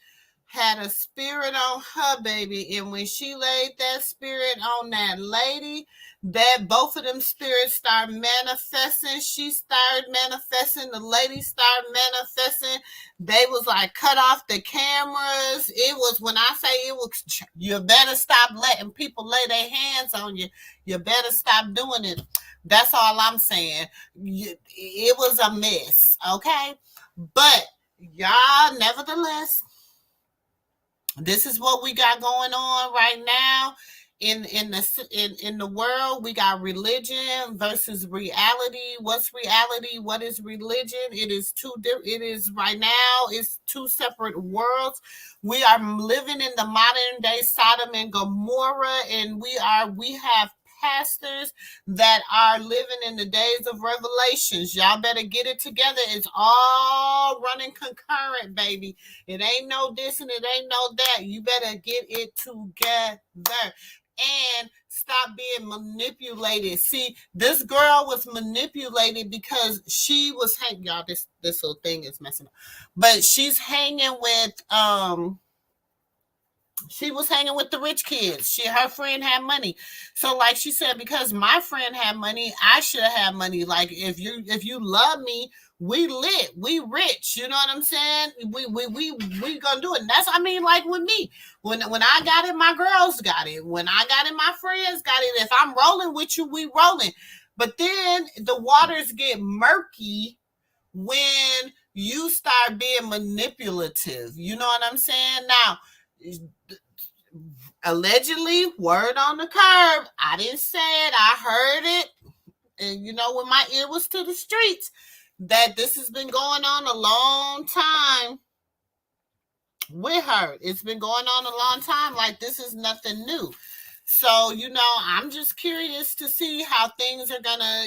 had a spirit on her, baby, and when she laid that spirit on that lady, that both of them spirits start manifesting. She started manifesting. The lady started manifesting. They was like cut off the cameras. It was, when I say it was, you better stop letting people lay their hands on you. You better stop doing it. That's all I'm saying. It was a mess, okay? But y'all, nevertheless, this is what we got going on right now in the world. We got religion versus reality. What's reality? What is religion? It is right now, it's two separate worlds. We are living in the modern day Sodom and Gomorrah, and we have pastors that are living in the days of Revelations. Y'all better get it together. It's all running concurrent, baby. It ain't no this and it ain't no that. You better get it together and stop being manipulated. See, this girl was manipulated because she was hanging. Y'all, this little thing is messing up. But she's hanging with she was hanging with the rich kids. Her friend had money. So like she said, because my friend had money, I should have money. Like if you love me, we lit, we rich. You know what I'm saying? We gonna do it. And that's, I mean, like with me, when I got it, my girls got it. When I got it, my friends got it. If I'm rolling with you, we rolling. But then the waters get murky when you start being manipulative. You know what I'm saying? Now, allegedly, word on the curb, I didn't say it, I heard it, and when my ear was to the streets, that this has been going on a long time with her. It's been going on a long time. Like, this is nothing new. So, I'm just curious to see how things are gonna,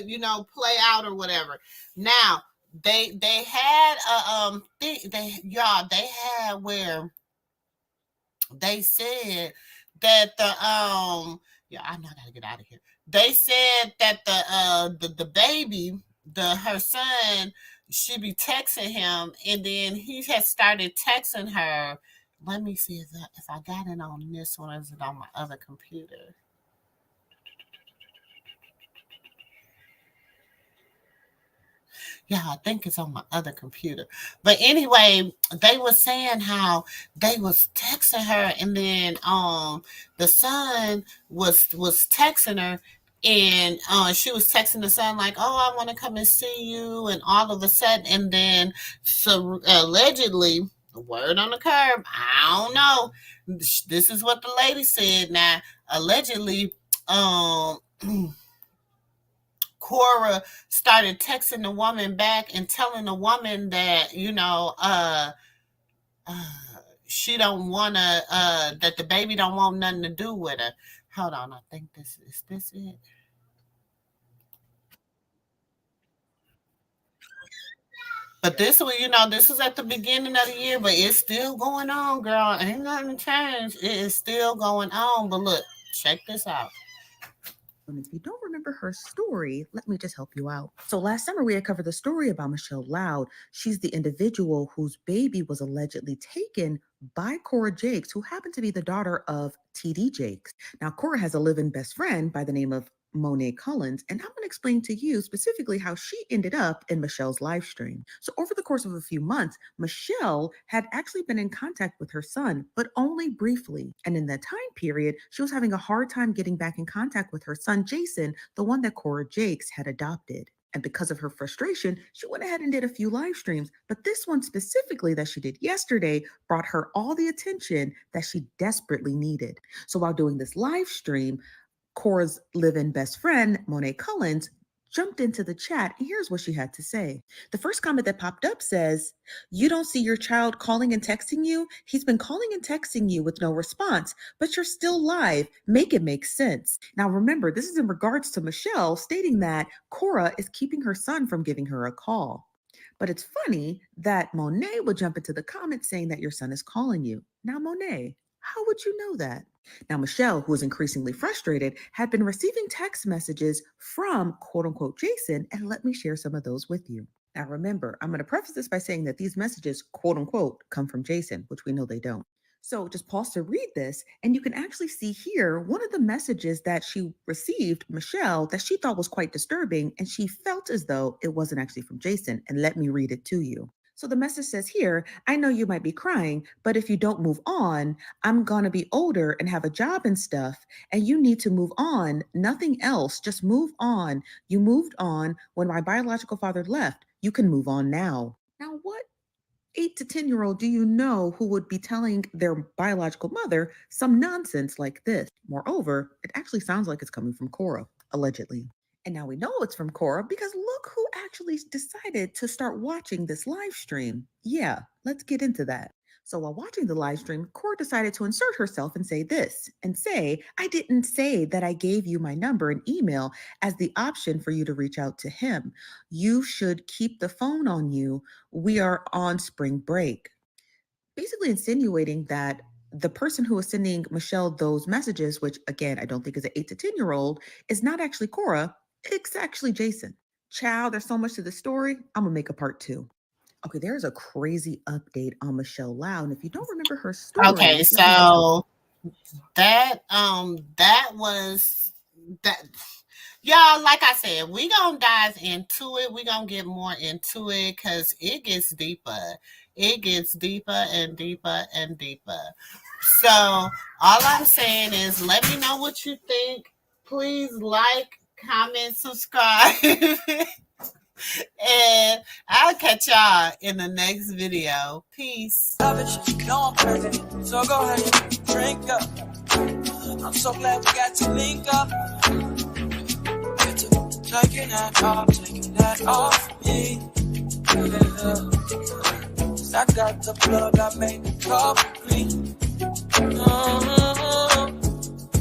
play out or whatever. Now, they had a thing, they had where they said that I know I gotta get out of here. They said that the baby, her son, she be texting him, and then he had started texting her. Let me see if I got it on this one. Is it on my other computer? Yeah, I think it's on my other computer. But anyway, they were saying how they was texting her, and then the son was texting her, and she was texting the son like, "Oh, I want to come and see you," and all of a sudden, and then so allegedly, word on the curb, I don't know. This is what the lady said. Now, allegedly, Cora started texting the woman back and telling the woman that, she don't want to, that the baby don't want nothing to do with her. Hold on, I think is this it? But this was, this was at the beginning of the year, but it's still going on, girl. Ain't nothing changed. It is still going on. But look, check this out. And if you don't remember her story, let me just help you out. So last summer, we had covered the story about Michelle Loud. She's the individual whose baby was allegedly taken by Cora Jakes, who happened to be the daughter of T.D. Jakes. Now, Cora has a live-in best friend by the name of Monet Collins, and I'm going to explain to you specifically how she ended up in Michelle's live stream. So over the course of a few months, Michelle had actually been in contact with her son, but only briefly. And in that time period, she was having a hard time getting back in contact with her son, Jason, the one that Cora Jakes had adopted. And because of her frustration, she went ahead and did a few live streams. But this one specifically that she did yesterday brought her all the attention that she desperately needed. So while doing this live stream, Cora's live-in best friend, Monet Collins, jumped into the chat, and here's what she had to say. The first comment that popped up says, "You don't see your child calling and texting you? He's been calling and texting you with no response, but you're still live. Make it make sense." Now remember, this is in regards to Michelle stating that Cora is keeping her son from giving her a call. But it's funny that Monet would jump into the comments saying that your son is calling you. Now, Monet, how would you know that? Now, Michelle, who was increasingly frustrated, had been receiving text messages from quote-unquote Jason, and let me share some of those with you. Now, remember, I'm going to preface this by saying that these messages, quote-unquote, come from Jason, which we know they don't. So just pause to read this, and you can actually see here one of the messages that she received, Michelle, that she thought was quite disturbing, and she felt as though it wasn't actually from Jason, and let me read it to you. So the message says here, "I know you might be crying, but if you don't move on, I'm going to be older and have a job and stuff, and you need to move on. Nothing else. Just move on. You moved on when my biological father left. You can move on now." Now, what 8 to 10-year-old do you know who would be telling their biological mother some nonsense like this? Moreover, it actually sounds like it's coming from Cora, allegedly. And now we know it's from Cora because look who actually decided to start watching this live stream. Yeah, let's get into that. So while watching the live stream, Cora decided to insert herself and say this, and say, "I didn't say that I gave you my number and email as the option for you to reach out to him. You should keep the phone on you. We are on spring break." Basically insinuating that the person who is sending Michelle those messages, which again, I don't think is an 8 to 10-year-old, is not actually Cora. It's actually Jason. Child, there's so much to the story. I'm gonna make a part 2. Okay, there's a crazy update on Michelle Loud. And if you don't remember her story. Okay, so that was that. Y'all, like I said, we gonna dive into it. We gonna get more into it because it gets deeper. It gets deeper and deeper and deeper. So all I'm saying is let me know what you think. Please like, comment, subscribe. And I'll catch y'all in the next video. Peace. Love it, you know I'm crazy. So go ahead and drink up. I'm so glad we got to link up. Taking that off me. I got the plug, I made the coffee.